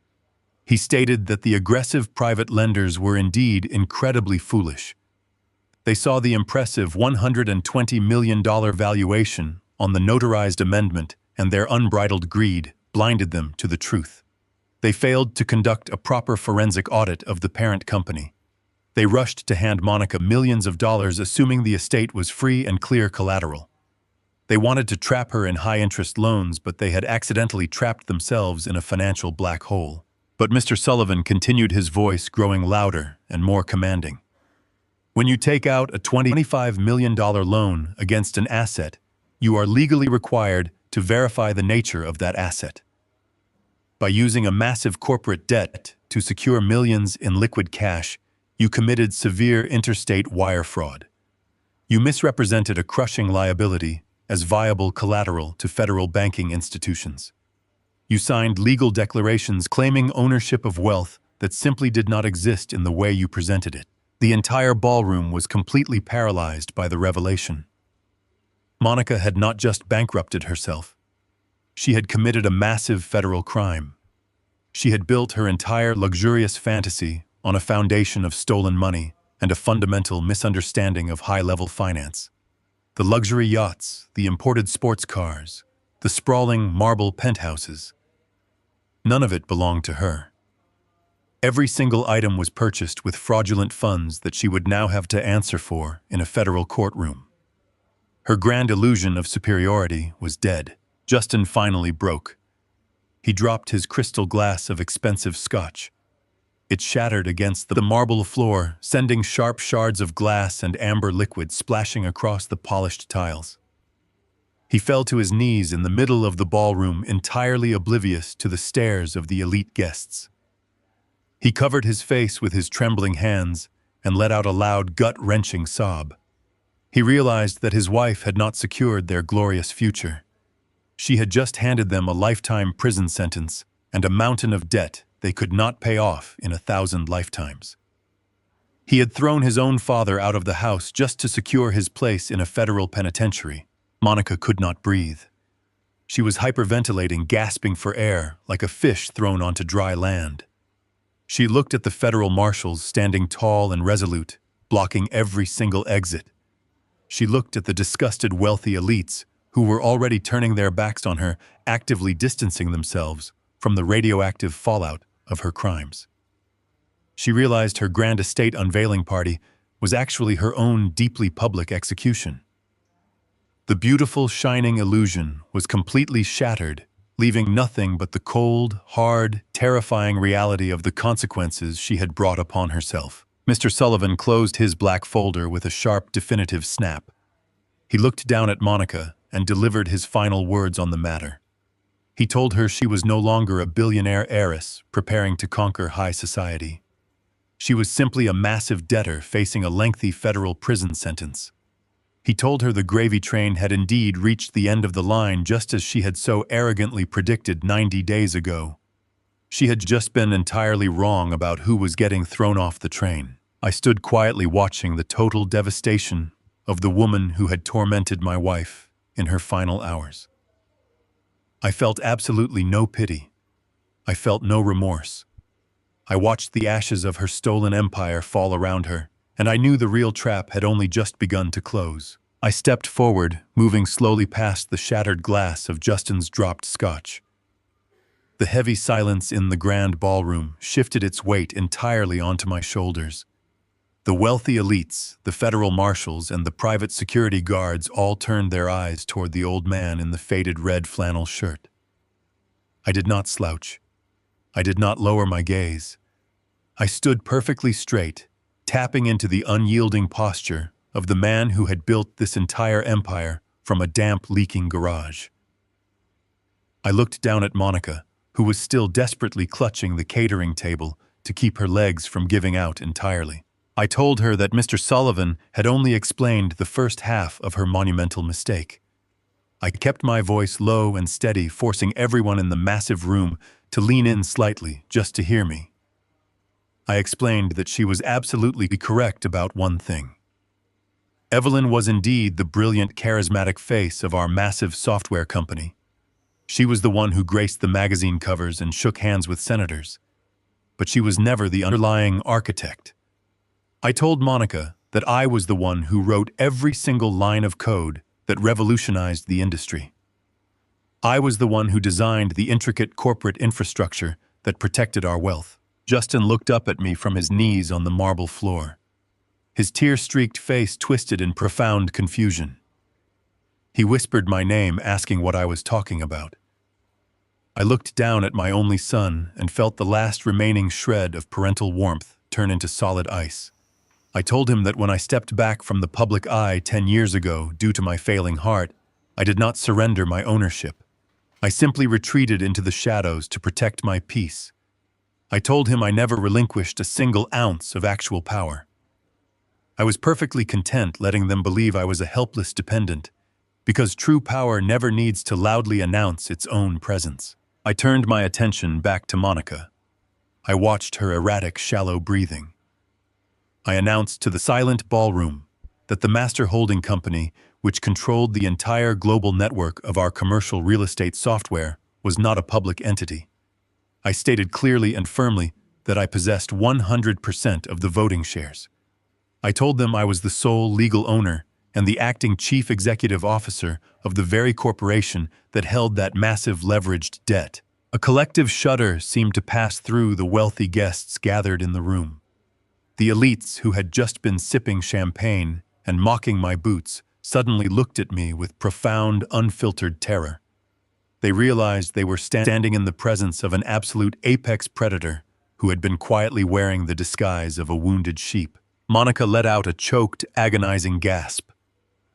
He stated that the aggressive private lenders were indeed incredibly foolish. They saw the impressive $120 million valuation on the notarized amendment, and their unbridled greed blinded them to the truth. They failed to conduct a proper forensic audit of the parent company. They rushed to hand Monica millions of dollars, assuming the estate was free and clear collateral. They wanted to trap her in high-interest loans, but they had accidentally trapped themselves in a financial black hole. But Mr. Sullivan continued, his voice growing louder and more commanding. When you take out a $25 million loan against an asset, you are legally required to verify the nature of that asset. By using a massive corporate debt to secure millions in liquid cash, you committed severe interstate wire fraud. You misrepresented a crushing liability as viable collateral to federal banking institutions. You signed legal declarations claiming ownership of wealth that simply did not exist in the way you presented it. The entire ballroom was completely paralyzed by the revelation. Monica had not just bankrupted herself. She had committed a massive federal crime. She had built her entire luxurious fantasy on a foundation of stolen money and a fundamental misunderstanding of high-level finance. The luxury yachts, the imported sports cars, the sprawling marble penthouses. None of it belonged to her. Every single item was purchased with fraudulent funds that she would now have to answer for in a federal courtroom. Her grand illusion of superiority was dead. Justin finally broke. He dropped his crystal glass of expensive scotch. It shattered against the marble floor, sending sharp shards of glass and amber liquid splashing across the polished tiles. He fell to his knees in the middle of the ballroom, entirely oblivious to the stares of the elite guests. He covered his face with his trembling hands and let out a loud, gut-wrenching sob. He realized that his wife had not secured their glorious future. She had just handed them a lifetime prison sentence and a mountain of debt they could not pay off in 1,000 lifetimes. He had thrown his own father out of the house just to secure his place in a federal penitentiary. Monica could not breathe. She was hyperventilating, gasping for air, like a fish thrown onto dry land. She looked at the federal marshals standing tall and resolute, blocking every single exit. She looked at the disgusted wealthy elites who were already turning their backs on her, actively distancing themselves from the radioactive fallout of her crimes. She realized her grand estate unveiling party was actually her own deeply public execution. The beautiful, shining illusion was completely shattered, leaving nothing but the cold, hard, terrifying reality of the consequences she had brought upon herself. Mr. Sullivan closed his black folder with a sharp, definitive snap. He looked down at Monica and delivered his final words on the matter. He told her she was no longer a billionaire heiress preparing to conquer high society. She was simply a massive debtor facing a lengthy federal prison sentence. He told her the gravy train had indeed reached the end of the line, just as she had so arrogantly predicted 90 days ago. She had just been entirely wrong about who was getting thrown off the train. I stood quietly watching the total devastation of the woman who had tormented my wife in her final hours. I felt absolutely no pity. I felt no remorse. I watched the ashes of her stolen empire fall around her, and I knew the real trap had only just begun to close. I stepped forward, moving slowly past the shattered glass of Justin's dropped scotch. The heavy silence in the grand ballroom shifted its weight entirely onto my shoulders. The wealthy elites, the federal marshals, and the private security guards all turned their eyes toward the old man in the faded red flannel shirt. I did not slouch. I did not lower my gaze. I stood perfectly straight, tapping into the unyielding posture of the man who had built this entire empire from a damp, leaking garage. I looked down at Monica, who was still desperately clutching the catering table to keep her legs from giving out entirely. I told her that Mr. Sullivan had only explained the first half of her monumental mistake. I kept my voice low and steady, forcing everyone in the massive room to lean in slightly just to hear me. I explained that she was absolutely correct about one thing. Evelyn was indeed the brilliant, charismatic face of our massive software company. She was the one who graced the magazine covers and shook hands with senators. But she was never the underlying architect. I told Monica that I was the one who wrote every single line of code that revolutionized the industry. I was the one who designed the intricate corporate infrastructure that protected our wealth. Justin looked up at me from his knees on the marble floor. His tear-streaked face twisted in profound confusion. He whispered my name, asking what I was talking about. I looked down at my only son and felt the last remaining shred of parental warmth turn into solid ice. I told him that when I stepped back from the public eye 10 years ago due to my failing heart, I did not surrender my ownership. I simply retreated into the shadows to protect my peace. I told him I never relinquished a single ounce of actual power. I was perfectly content letting them believe I was a helpless dependent, because true power never needs to loudly announce its own presence. I turned my attention back to Monica. I watched her erratic, shallow breathing. I announced to the silent ballroom that the master holding company, which controlled the entire global network of our commercial real estate software, was not a public entity. I stated clearly and firmly that I possessed 100% of the voting shares. I told them I was the sole legal owner and the acting chief executive officer of the very corporation that held that massive leveraged debt. A collective shudder seemed to pass through the wealthy guests gathered in the room. The elites who had just been sipping champagne and mocking my boots suddenly looked at me with profound, unfiltered terror. They realized they were standing in the presence of an absolute apex predator who had been quietly wearing the disguise of a wounded sheep. Monica let out a choked, agonizing gasp.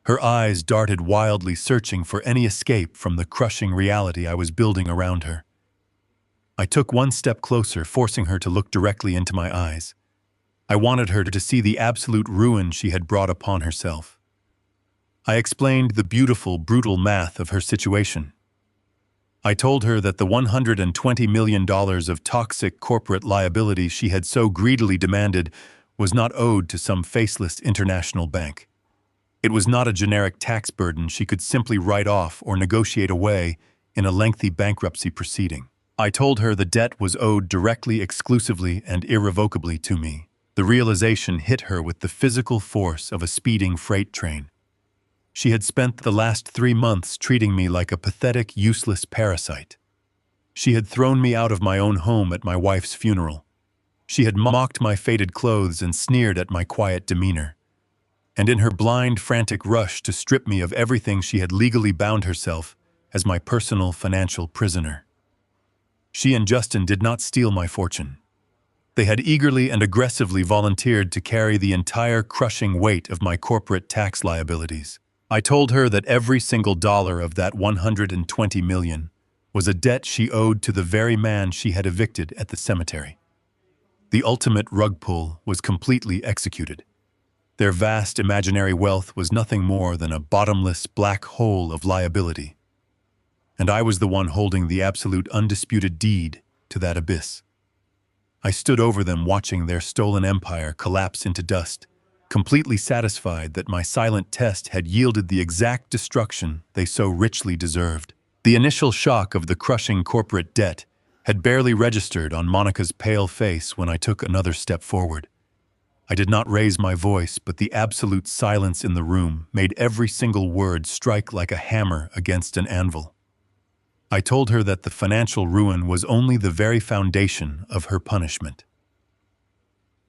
Her eyes darted wildly, searching for any escape from the crushing reality I was building around her. I took one step closer, forcing her to look directly into my eyes. I wanted her to see the absolute ruin she had brought upon herself. I explained the beautiful, brutal math of her situation. I told her that the $120 million of toxic corporate liability she had so greedily demanded was not owed to some faceless international bank. It was not a generic tax burden she could simply write off or negotiate away in a lengthy bankruptcy proceeding. I told her the debt was owed directly, exclusively, and irrevocably to me. The realization hit her with the physical force of a speeding freight train. She had spent the last 3 months treating me like a pathetic, useless parasite. She had thrown me out of my own home at my wife's funeral. She had mocked my faded clothes and sneered at my quiet demeanor. And in her blind, frantic rush to strip me of everything, she had legally bound herself as my personal financial prisoner. She and Justin did not steal my fortune. They had eagerly and aggressively volunteered to carry the entire crushing weight of my corporate tax liabilities. I told her that every single dollar of that $120 million was a debt she owed to the very man she had evicted at the cemetery. The ultimate rug pull was completely executed. Their vast imaginary wealth was nothing more than a bottomless black hole of liability. And I was the one holding the absolute undisputed deed to that abyss. I stood over them, watching their stolen empire collapse into dust, completely satisfied that my silent test had yielded the exact destruction they so richly deserved. The initial shock of the crushing corporate debt had barely registered on Monica's pale face when I took another step forward. I did not raise my voice, but the absolute silence in the room made every single word strike like a hammer against an anvil. I told her that the financial ruin was only the very foundation of her punishment.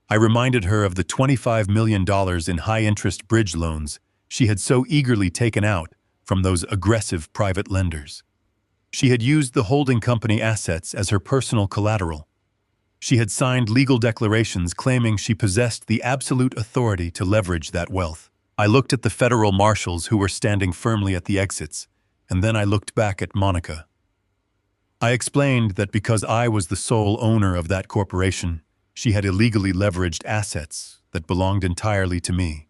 I reminded her of the $25 million in high-interest bridge loans she had so eagerly taken out from those aggressive private lenders. She had used the holding company assets as her personal collateral. She had signed legal declarations claiming she possessed the absolute authority to leverage that wealth. I looked at the federal marshals who were standing firmly at the exits, and then I looked back at Monica. I explained that because I was the sole owner of that corporation, she had illegally leveraged assets that belonged entirely to me.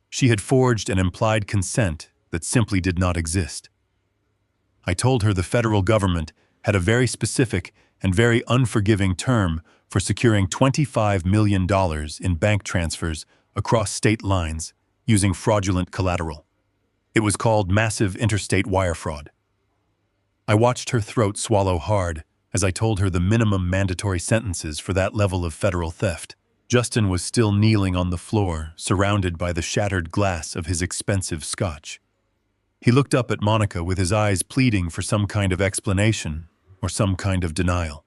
She had forged an implied consent that simply did not exist. I told her the federal government had a very specific and very unforgiving term for securing $25 million in bank transfers across state lines using fraudulent collateral. It was called massive interstate wire fraud. I watched her throat swallow hard as I told her the minimum mandatory sentences for that level of federal theft. Justin was still kneeling on the floor, surrounded by the shattered glass of his expensive scotch. He looked up at Monica with his eyes pleading for some kind of explanation or some kind of denial.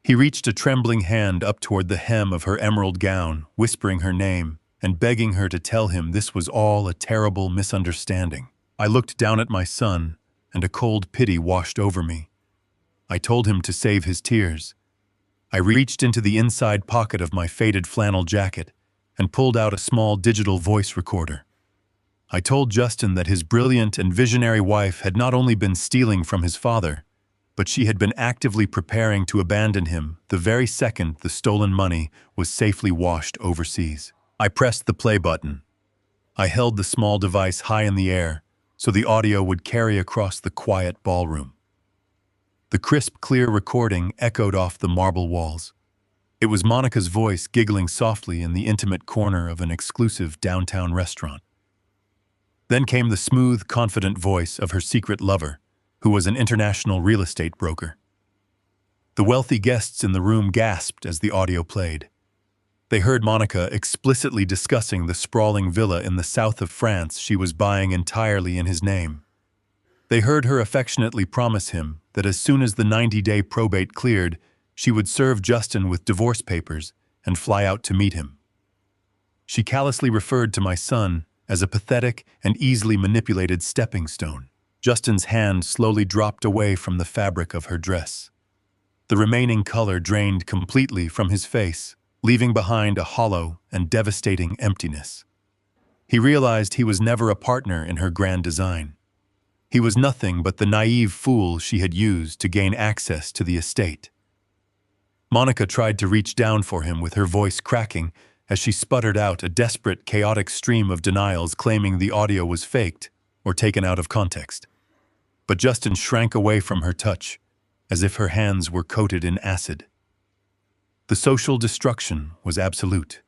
He reached a trembling hand up toward the hem of her emerald gown, whispering her name and begging her to tell him this was all a terrible misunderstanding. I looked down at my son, and a cold pity washed over me. I told him to save his tears. I reached into the inside pocket of my faded flannel jacket and pulled out a small digital voice recorder. I told Justin that his brilliant and visionary wife had not only been stealing from his father, but she had been actively preparing to abandon him the very second the stolen money was safely washed overseas. I pressed the play button. I held the small device high in the air so the audio would carry across the quiet ballroom. The crisp, clear recording echoed off the marble walls. It was Monica's voice giggling softly in the intimate corner of an exclusive downtown restaurant. Then came the smooth, confident voice of her secret lover, who was an international real estate broker. The wealthy guests in the room gasped as the audio played. They heard Monica explicitly discussing the sprawling villa in the south of France she was buying entirely in his name. They heard her affectionately promise him that as soon as the 90-day probate cleared, she would serve Justin with divorce papers and fly out to meet him. She callously referred to my son as a pathetic and easily manipulated stepping stone. Justin's hand slowly dropped away from the fabric of her dress. The remaining color drained completely from his face, leaving behind a hollow and devastating emptiness. He realized he was never a partner in her grand design. He was nothing but the naive fool she had used to gain access to the estate. Monica tried to reach down for him with her voice cracking as she sputtered out a desperate, chaotic stream of denials claiming the audio was faked or taken out of context. But Justin shrank away from her touch, as if her hands were coated in acid. The social destruction was absolute.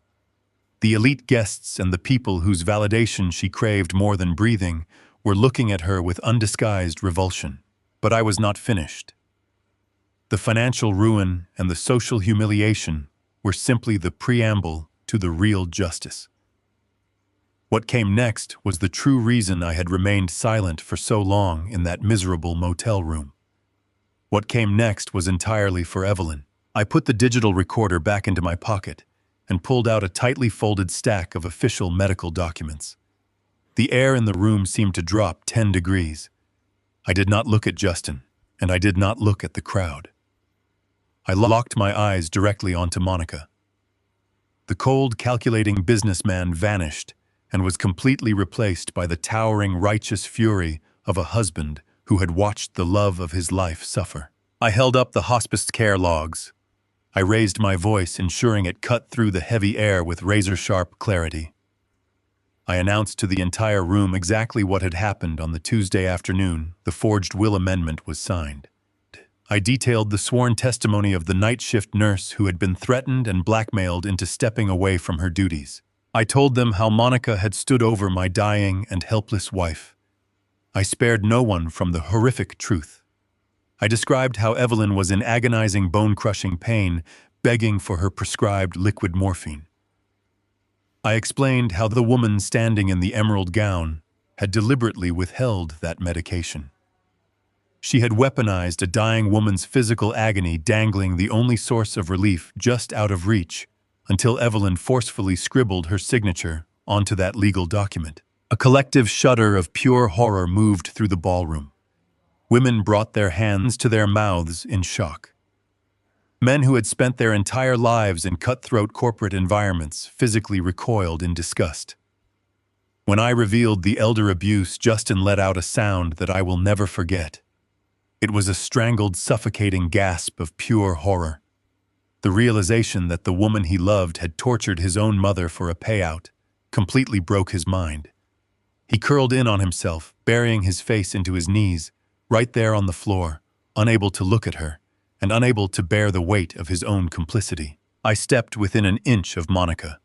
The elite guests and the people whose validation she craved more than breathing were looking at her with undisguised revulsion. But I was not finished. The financial ruin and the social humiliation were simply the preamble to the real justice. What came next was the true reason I had remained silent for so long in that miserable motel room. What came next was entirely for Evelyn. I put the digital recorder back into my pocket and pulled out a tightly folded stack of official medical documents. The air in the room seemed to drop 10 degrees. I did not look at Justin, and I did not look at the crowd. I locked my eyes directly onto Monica. The cold, calculating businessman vanished and was completely replaced by the towering, righteous fury of a husband who had watched the love of his life suffer. I held up the hospice care logs. I raised my voice, ensuring it cut through the heavy air with razor-sharp clarity. I announced to the entire room exactly what had happened on the Tuesday afternoon the forged will amendment was signed. I detailed the sworn testimony of the night shift nurse who had been threatened and blackmailed into stepping away from her duties. I told them how Monica had stood over my dying and helpless wife. I spared no one from the horrific truth. I described how Evelyn was in agonizing bone-crushing pain, begging for her prescribed liquid morphine. I explained how the woman standing in the emerald gown had deliberately withheld that medication. She had weaponized a dying woman's physical agony, dangling the only source of relief just out of reach, until Evelyn forcefully scribbled her signature onto that legal document. A collective shudder of pure horror moved through the ballroom. Women brought their hands to their mouths in shock. Men who had spent their entire lives in cutthroat corporate environments physically recoiled in disgust. When I revealed the elder abuse, Justin let out a sound that I will never forget. It was a strangled, suffocating gasp of pure horror. The realization that the woman he loved had tortured his own mother for a payout completely broke his mind. He curled in on himself, burying his face into his knees, right there on the floor, unable to look at her, and unable to bear the weight of his own complicity. I stepped within an inch of Monica.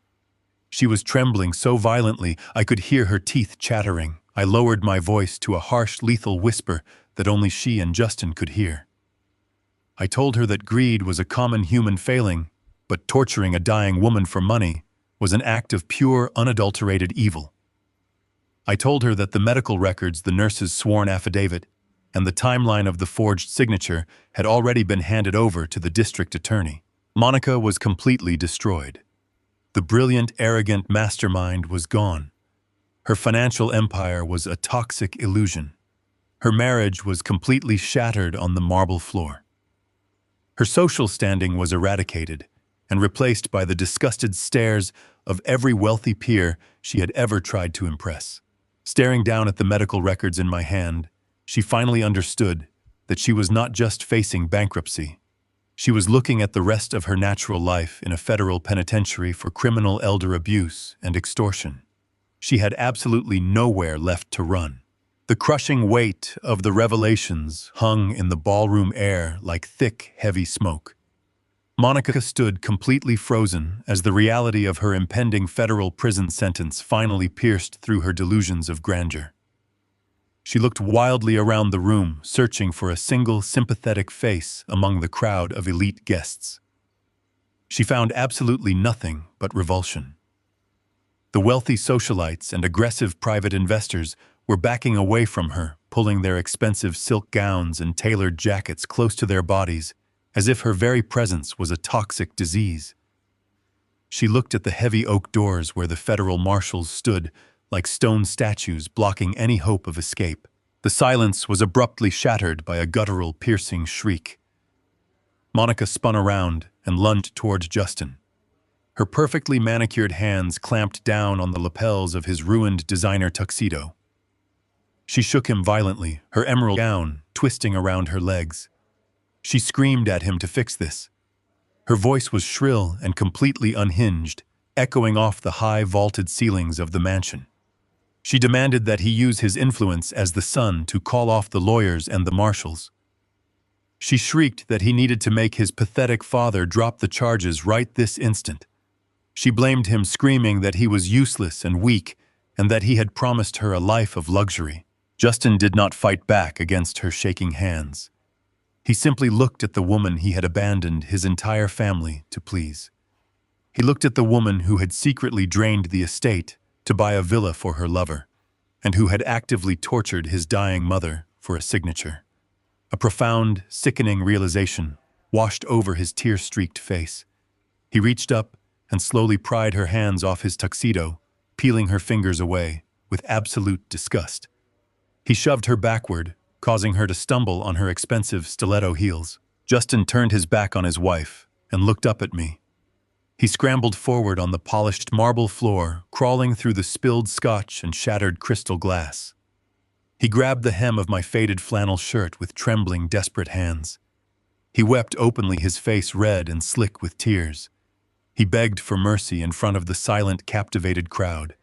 She was trembling so violently I could hear her teeth chattering. I lowered my voice to a harsh, lethal whisper that only she and Justin could hear. I told her that greed was a common human failing, but torturing a dying woman for money was an act of pure, unadulterated evil. I told her that the medical records, the nurse's sworn affidavit, and the timeline of the forged signature had already been handed over to the district attorney. Monica was completely destroyed. The brilliant, arrogant mastermind was gone. Her financial empire was a toxic illusion. Her marriage was completely shattered on the marble floor. Her social standing was eradicated and replaced by the disgusted stares of every wealthy peer she had ever tried to impress. Staring down at the medical records in my hand, she finally understood that she was not just facing bankruptcy. She was looking at the rest of her natural life in a federal penitentiary for criminal elder abuse and extortion. She had absolutely nowhere left to run. The crushing weight of the revelations hung in the ballroom air like thick, heavy smoke. Monica stood completely frozen as the reality of her impending federal prison sentence finally pierced through her delusions of grandeur. She looked wildly around the room, searching for a single sympathetic face among the crowd of elite guests. She found absolutely nothing but revulsion. The wealthy socialites and aggressive private investors were backing away from her, pulling their expensive silk gowns and tailored jackets close to their bodies, as if her very presence was a toxic disease. She looked at the heavy oak doors where the federal marshals stood, like stone statues blocking any hope of escape. The silence was abruptly shattered by a guttural, piercing shriek. Monica spun around and lunged toward Justin. Her perfectly manicured hands clamped down on the lapels of his ruined designer tuxedo. She shook him violently, her emerald gown twisting around her legs. She screamed at him to fix this. Her voice was shrill and completely unhinged, echoing off the high vaulted ceilings of the mansion. She demanded that he use his influence as the son to call off the lawyers and the marshals. She shrieked that he needed to make his pathetic father drop the charges right this instant. She blamed him, screaming that he was useless and weak, and that he had promised her a life of luxury. Justin did not fight back against her shaking hands. He simply looked at the woman he had abandoned his entire family to please. He looked at the woman who had secretly drained the estate to buy a villa for her lover, and who had actively tortured his dying mother for a signature. A profound, sickening realization washed over his tear-streaked face. He reached up and slowly pried her hands off his tuxedo, peeling her fingers away with absolute disgust. He shoved her backward, causing her to stumble on her expensive stiletto heels. Justin turned his back on his wife and looked up at me. He scrambled forward on the polished marble floor, crawling through the spilled scotch and shattered crystal glass. He grabbed the hem of my faded flannel shirt with trembling, desperate hands. He wept openly, his face red and slick with tears. He begged for mercy in front of the silent, captivated crowd.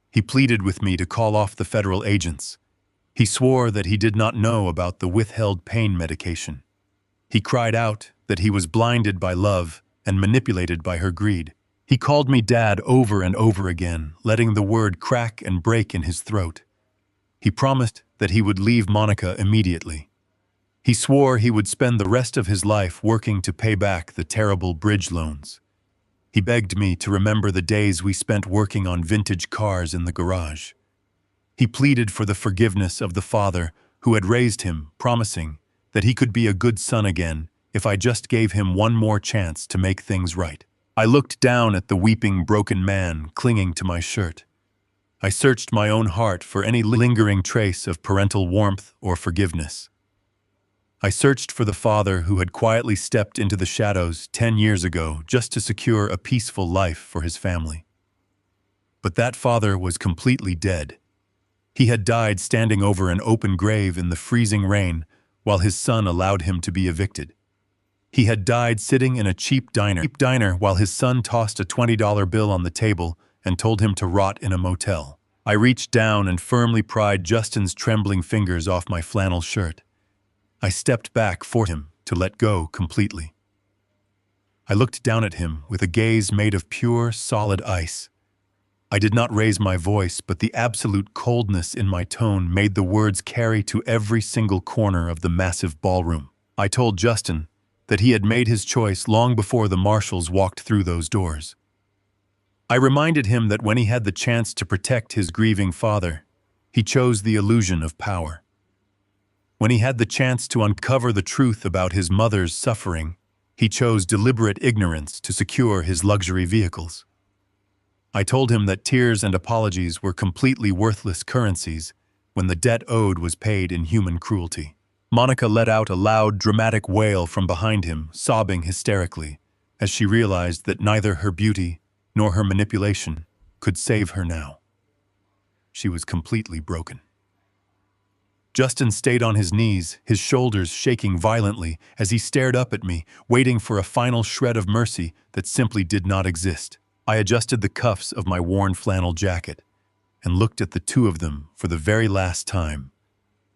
He pleaded with me to call off the federal agents. He swore that he did not know about the withheld pain medication. He cried out that he was blinded by love and manipulated by her greed. He called me Dad over and over again, letting the word crack and break in his throat. He promised that he would leave Monica immediately. He swore he would spend the rest of his life working to pay back the terrible bridge loans. He begged me to remember the days we spent working on vintage cars in the garage. He pleaded for the forgiveness of the father who had raised him, promising that he could be a good son again if I just gave him one more chance to make things right. I looked down at the weeping, broken man clinging to my shirt. I searched my own heart for any lingering trace of parental warmth or forgiveness. I searched for the father who had quietly stepped into the shadows 10 years ago just to secure a peaceful life for his family. But that father was completely dead. He had died standing over an open grave in the freezing rain while his son allowed him to be evicted. He had died sitting in a cheap diner while his son tossed a $20 bill on the table and told him to rot in a motel. I reached down and firmly pried Justin's trembling fingers off my flannel shirt. I stepped back for him to let go completely. I looked down at him with a gaze made of pure, solid ice. I did not raise my voice, but the absolute coldness in my tone made the words carry to every single corner of the massive ballroom. I told Justin that he had made his choice long before the marshals walked through those doors. I reminded him that when he had the chance to protect his grieving father, he chose the illusion of power. When he had the chance to uncover the truth about his mother's suffering, he chose deliberate ignorance to secure his luxury vehicles. I told him that tears and apologies were completely worthless currencies when the debt owed was paid in human cruelty. Monica let out a loud, dramatic wail from behind him, sobbing hysterically, as she realized that neither her beauty nor her manipulation could save her now. She was completely broken. Justin stayed on his knees, his shoulders shaking violently as he stared up at me, waiting for a final shred of mercy that simply did not exist. I adjusted the cuffs of my worn flannel jacket and looked at the two of them for the very last time.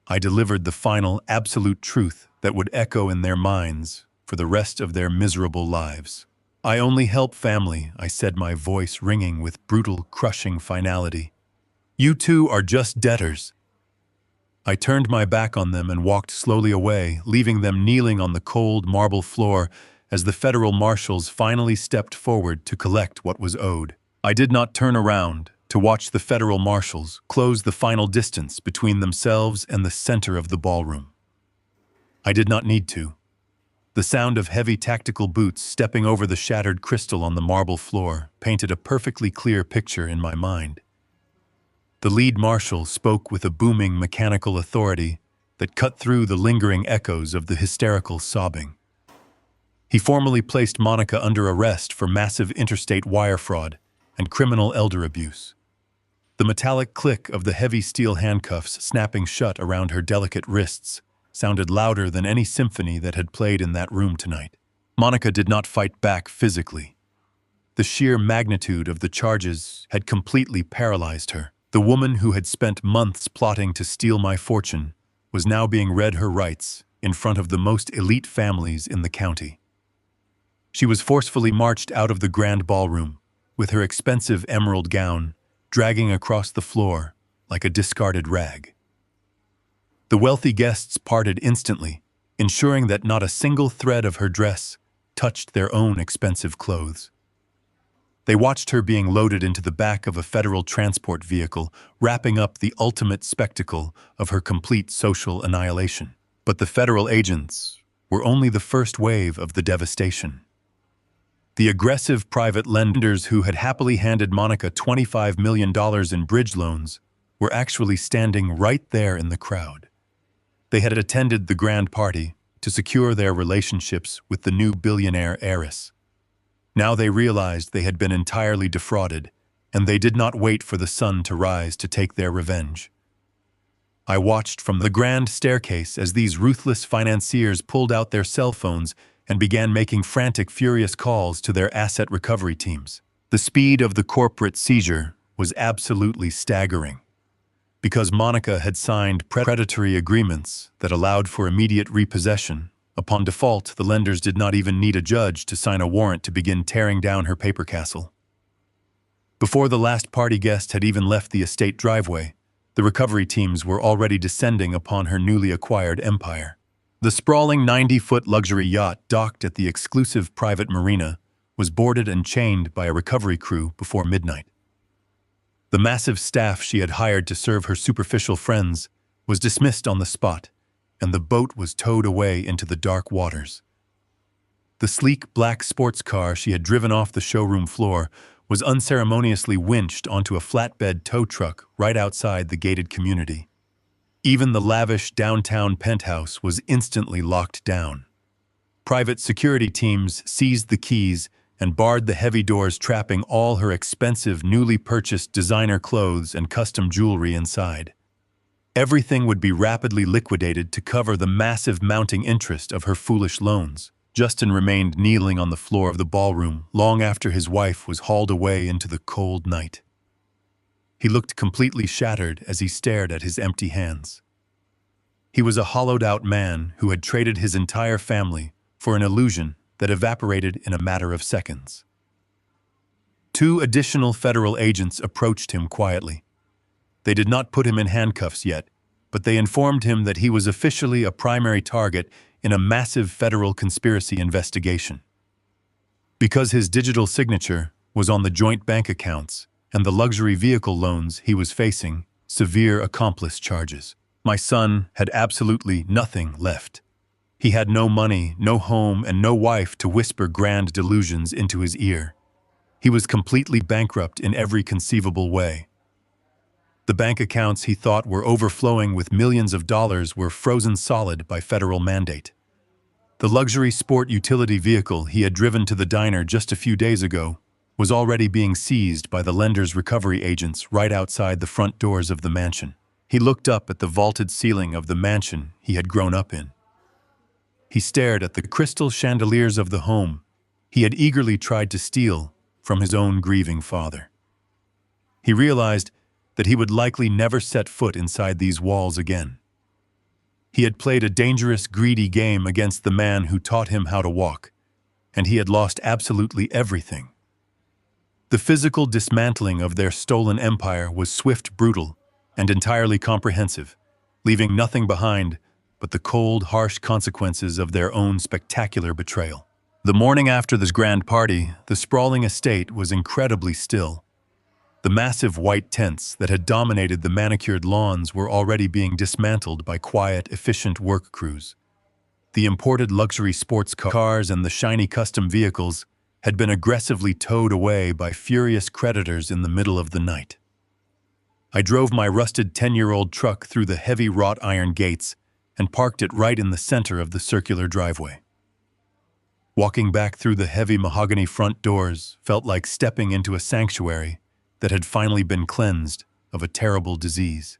I delivered the final, absolute truth that would echo in their minds for the rest of their miserable lives. I only help family, I said, my voice ringing with brutal, crushing finality. You two are just debtors. I turned my back on them and walked slowly away, leaving them kneeling on the cold marble floor as the federal marshals finally stepped forward to collect what was owed. I did not turn around to watch the federal marshals close the final distance between themselves and the center of the ballroom. I did not need to. The sound of heavy tactical boots stepping over the shattered crystal on the marble floor painted a perfectly clear picture in my mind. The lead marshal spoke with a booming mechanical authority that cut through the lingering echoes of the hysterical sobbing. He formally placed Monica under arrest for massive interstate wire fraud and criminal elder abuse. The metallic click of the heavy steel handcuffs snapping shut around her delicate wrists sounded louder than any symphony that had played in that room tonight. Monica did not fight back physically. The sheer magnitude of the charges had completely paralyzed her. The woman who had spent months plotting to steal my fortune was now being read her rights in front of the most elite families in the county. She was forcefully marched out of the grand ballroom, with her expensive emerald gown dragging across the floor like a discarded rag. The wealthy guests parted instantly, ensuring that not a single thread of her dress touched their own expensive clothes. They watched her being loaded into the back of a federal transport vehicle, wrapping up the ultimate spectacle of her complete social annihilation. But the federal agents were only the first wave of the devastation. The aggressive private lenders who had happily handed Monica $25 million in bridge loans were actually standing right there in the crowd. They had attended the grand party to secure their relationships with the new billionaire heiress. Now they realized they had been entirely defrauded, and they did not wait for the sun to rise to take their revenge. I watched from the grand staircase as these ruthless financiers pulled out their cell phones and began making frantic, furious calls to their asset recovery teams. The speed of the corporate seizure was absolutely staggering. Because Monica had signed predatory agreements that allowed for immediate repossession, upon default, the lenders did not even need a judge to sign a warrant to begin tearing down her paper castle. Before the last party guest had even left the estate driveway, the recovery teams were already descending upon her newly acquired empire. The sprawling 90-foot luxury yacht docked at the exclusive private marina was boarded and chained by a recovery crew before midnight. The massive staff she had hired to serve her superficial friends was dismissed on the spot, and the boat was towed away into the dark waters. The sleek black sports car she had driven off the showroom floor was unceremoniously winched onto a flatbed tow truck right outside the gated community. Even the lavish downtown penthouse was instantly locked down. Private security teams seized the keys and barred the heavy doors, trapping all her expensive, newly purchased designer clothes and custom jewelry inside. Everything would be rapidly liquidated to cover the massive mounting interest of her foolish loans. Justin remained kneeling on the floor of the ballroom long after his wife was hauled away into the cold night. He looked completely shattered as he stared at his empty hands. He was a hollowed-out man who had traded his entire family for an illusion that evaporated in a matter of seconds. 2 additional federal agents approached him quietly. They did not put him in handcuffs yet, but they informed him that he was officially a primary target in a massive federal conspiracy investigation. Because his digital signature was on the joint bank accounts and the luxury vehicle loans, he was facing severe accomplice charges. My son had absolutely nothing left. He had no money, no home, and no wife to whisper grand delusions into his ear. He was completely bankrupt in every conceivable way. The bank accounts he thought were overflowing with millions of dollars were frozen solid by federal mandate. The luxury sport utility vehicle he had driven to the diner just a few days ago was already being seized by the lender's recovery agents right outside the front doors of the mansion. He looked up at the vaulted ceiling of the mansion he had grown up in. He stared at the crystal chandeliers of the home he had eagerly tried to steal from his own grieving father. He realized that he would likely never set foot inside these walls again. He had played a dangerous, greedy game against the man who taught him how to walk, and he had lost absolutely everything. The physical dismantling of their stolen empire was swift, brutal, and entirely comprehensive, leaving nothing behind but the cold, harsh consequences of their own spectacular betrayal. The morning after this grand party, the sprawling estate was incredibly still. The massive white tents that had dominated the manicured lawns were already being dismantled by quiet, efficient work crews. The imported luxury sports cars and the shiny custom vehicles had been aggressively towed away by furious creditors in the middle of the night. I drove my rusted 10-year-old truck through the heavy wrought iron gates and parked it right in the center of the circular driveway. Walking back through the heavy mahogany front doors felt like stepping into a sanctuary that had finally been cleansed of a terrible disease.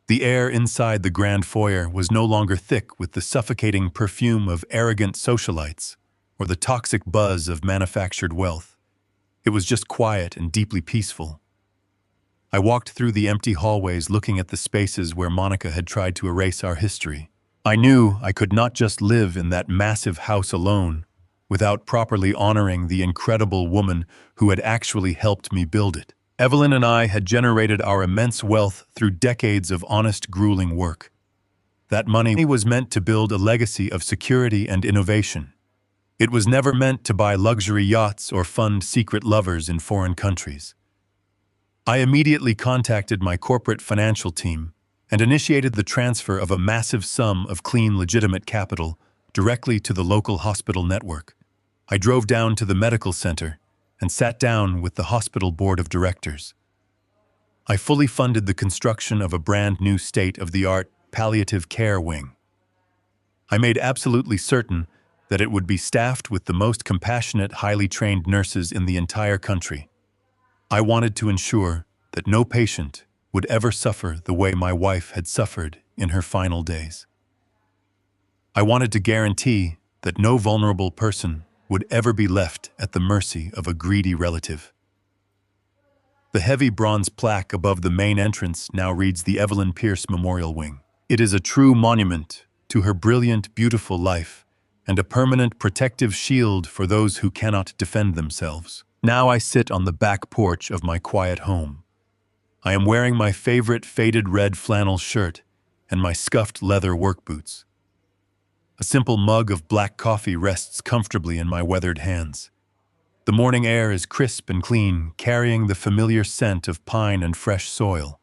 The air inside the grand foyer was no longer thick with the suffocating perfume of arrogant socialites or the toxic buzz of manufactured wealth. It was just quiet and deeply peaceful. I walked through the empty hallways looking at the spaces where Monica had tried to erase our history. I knew I could not just live in that massive house alone without properly honoring the incredible woman who had actually helped me build it. Evelyn and I had generated our immense wealth through decades of honest, grueling work. That money was meant to build a legacy of security and innovation. It was never meant to buy luxury yachts or fund secret lovers in foreign countries. I immediately contacted my corporate financial team and initiated the transfer of a massive sum of clean, legitimate capital directly to the local hospital network. I drove down to the medical center and sat down with the hospital board of directors. I fully funded the construction of a brand new state-of-the-art palliative care wing. I made absolutely certain that it would be staffed with the most compassionate, highly trained nurses in the entire country. I wanted to ensure that no patient would ever suffer the way my wife had suffered in her final days. I wanted to guarantee that no vulnerable person would ever be left at the mercy of a greedy relative. The heavy bronze plaque above the main entrance now reads the Evelyn Pierce Memorial Wing. It is a true monument to her brilliant, beautiful life and a permanent protective shield for those who cannot defend themselves. Now I sit on the back porch of my quiet home. I am wearing my favorite faded red flannel shirt and my scuffed leather work boots. A simple mug of black coffee rests comfortably in my weathered hands. The morning air is crisp and clean, carrying the familiar scent of pine and fresh soil.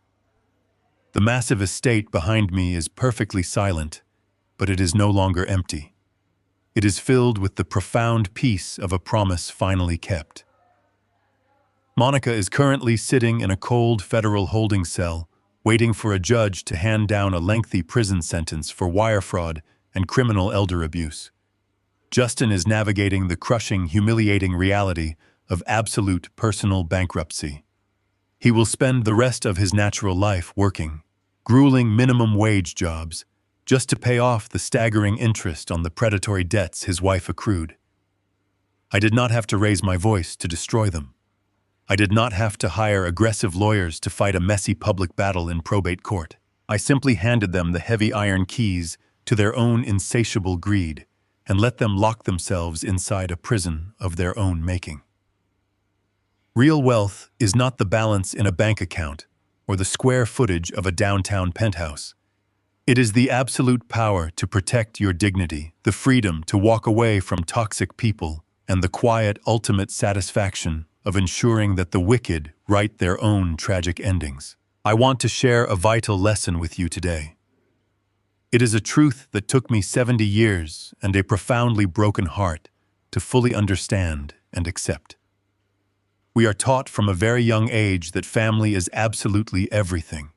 The massive estate behind me is perfectly silent, but it is no longer empty. It is filled with the profound peace of a promise finally kept. Monica is currently sitting in a cold federal holding cell, waiting for a judge to hand down a lengthy prison sentence for wire fraud and criminal elder abuse. Justin is navigating the crushing, humiliating reality of absolute personal bankruptcy. He will spend the rest of his natural life working, grueling minimum wage jobs, just to pay off the staggering interest on the predatory debts his wife accrued. I did not have to raise my voice to destroy them. I did not have to hire aggressive lawyers to fight a messy public battle in probate court. I simply handed them the heavy iron keys to their own insatiable greed and let them lock themselves inside a prison of their own making. Real wealth is not the balance in a bank account or the square footage of a downtown penthouse. It is the absolute power to protect your dignity, the freedom to walk away from toxic people, and the quiet, ultimate satisfaction of ensuring that the wicked write their own tragic endings. I want to share a vital lesson with you today. It is a truth that took me 70 years and a profoundly broken heart to fully understand and accept. We are taught from a very young age that family is absolutely everything.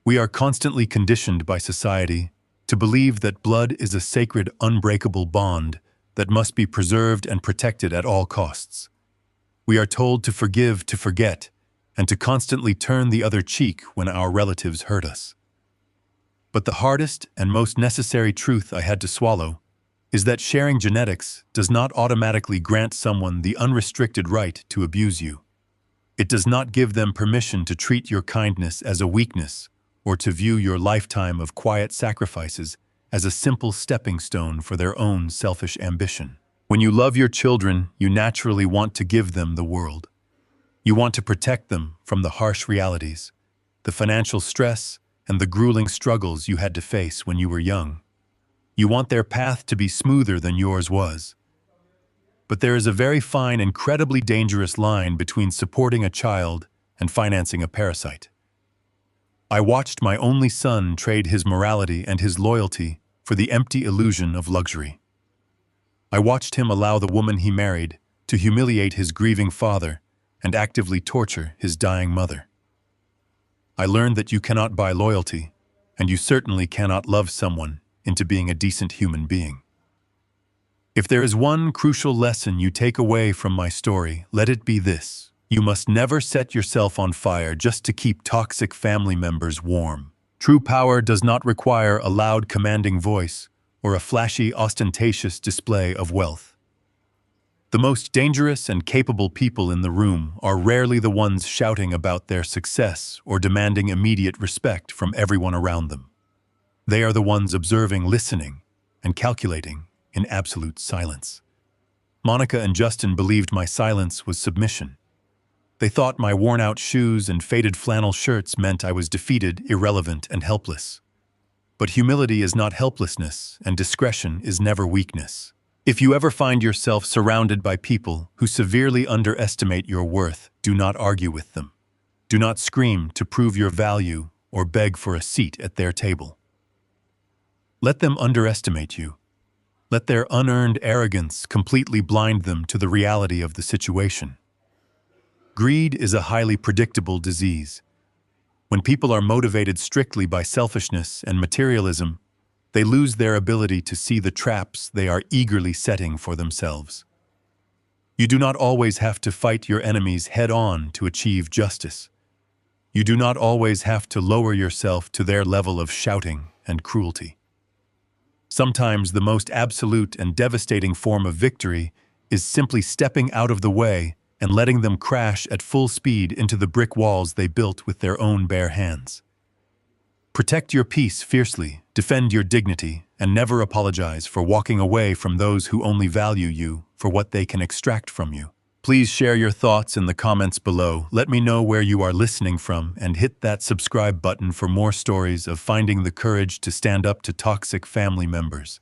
We are constantly conditioned by society to believe that blood is a sacred, unbreakable bond that must be preserved and protected at all costs. We are told to forgive, to forget, and to constantly turn the other cheek when our relatives hurt us. But the hardest and most necessary truth I had to swallow is that sharing genetics does not automatically grant someone the unrestricted right to abuse you. It does not give them permission to treat your kindness as a weakness or to view your lifetime of quiet sacrifices as a simple stepping stone for their own selfish ambition. When you love your children, you naturally want to give them the world. You want to protect them from the harsh realities, the financial stress, and the grueling struggles you had to face when you were young. You want their path to be smoother than yours was. But there is a very fine, incredibly dangerous line between supporting a child and financing a parasite. I watched my only son trade his morality and his loyalty for the empty illusion of luxury. I watched him allow the woman he married to humiliate his grieving father and actively torture his dying mother. I learned that you cannot buy loyalty, and you certainly cannot love someone into being a decent human being. If there is one crucial lesson you take away from my story, let it be this. You must never set yourself on fire just to keep toxic family members warm. True power does not require a loud, commanding voice or a flashy, ostentatious display of wealth. The most dangerous and capable people in the room are rarely the ones shouting about their success or demanding immediate respect from everyone around them. They are the ones observing, listening, and calculating in absolute silence. Monica and Justin believed my silence was submission. They thought my worn-out shoes and faded flannel shirts meant I was defeated, irrelevant, and helpless. But humility is not helplessness, and discretion is never weakness. If you ever find yourself surrounded by people who severely underestimate your worth, do not argue with them. Do not scream to prove your value or beg for a seat at their table. Let them underestimate you. Let their unearned arrogance completely blind them to the reality of the situation. Greed is a highly predictable disease. When people are motivated strictly by selfishness and materialism, they lose their ability to see the traps they are eagerly setting for themselves. You do not always have to fight your enemies head-on to achieve justice. You do not always have to lower yourself to their level of shouting and cruelty. Sometimes the most absolute and devastating form of victory is simply stepping out of the way and letting them crash at full speed into the brick walls they built with their own bare hands. Protect your peace fiercely, defend your dignity, and never apologize for walking away from those who only value you for what they can extract from you. Please share your thoughts in the comments below. Let me know where you are listening from and hit that subscribe button for more stories of finding the courage to stand up to toxic family members.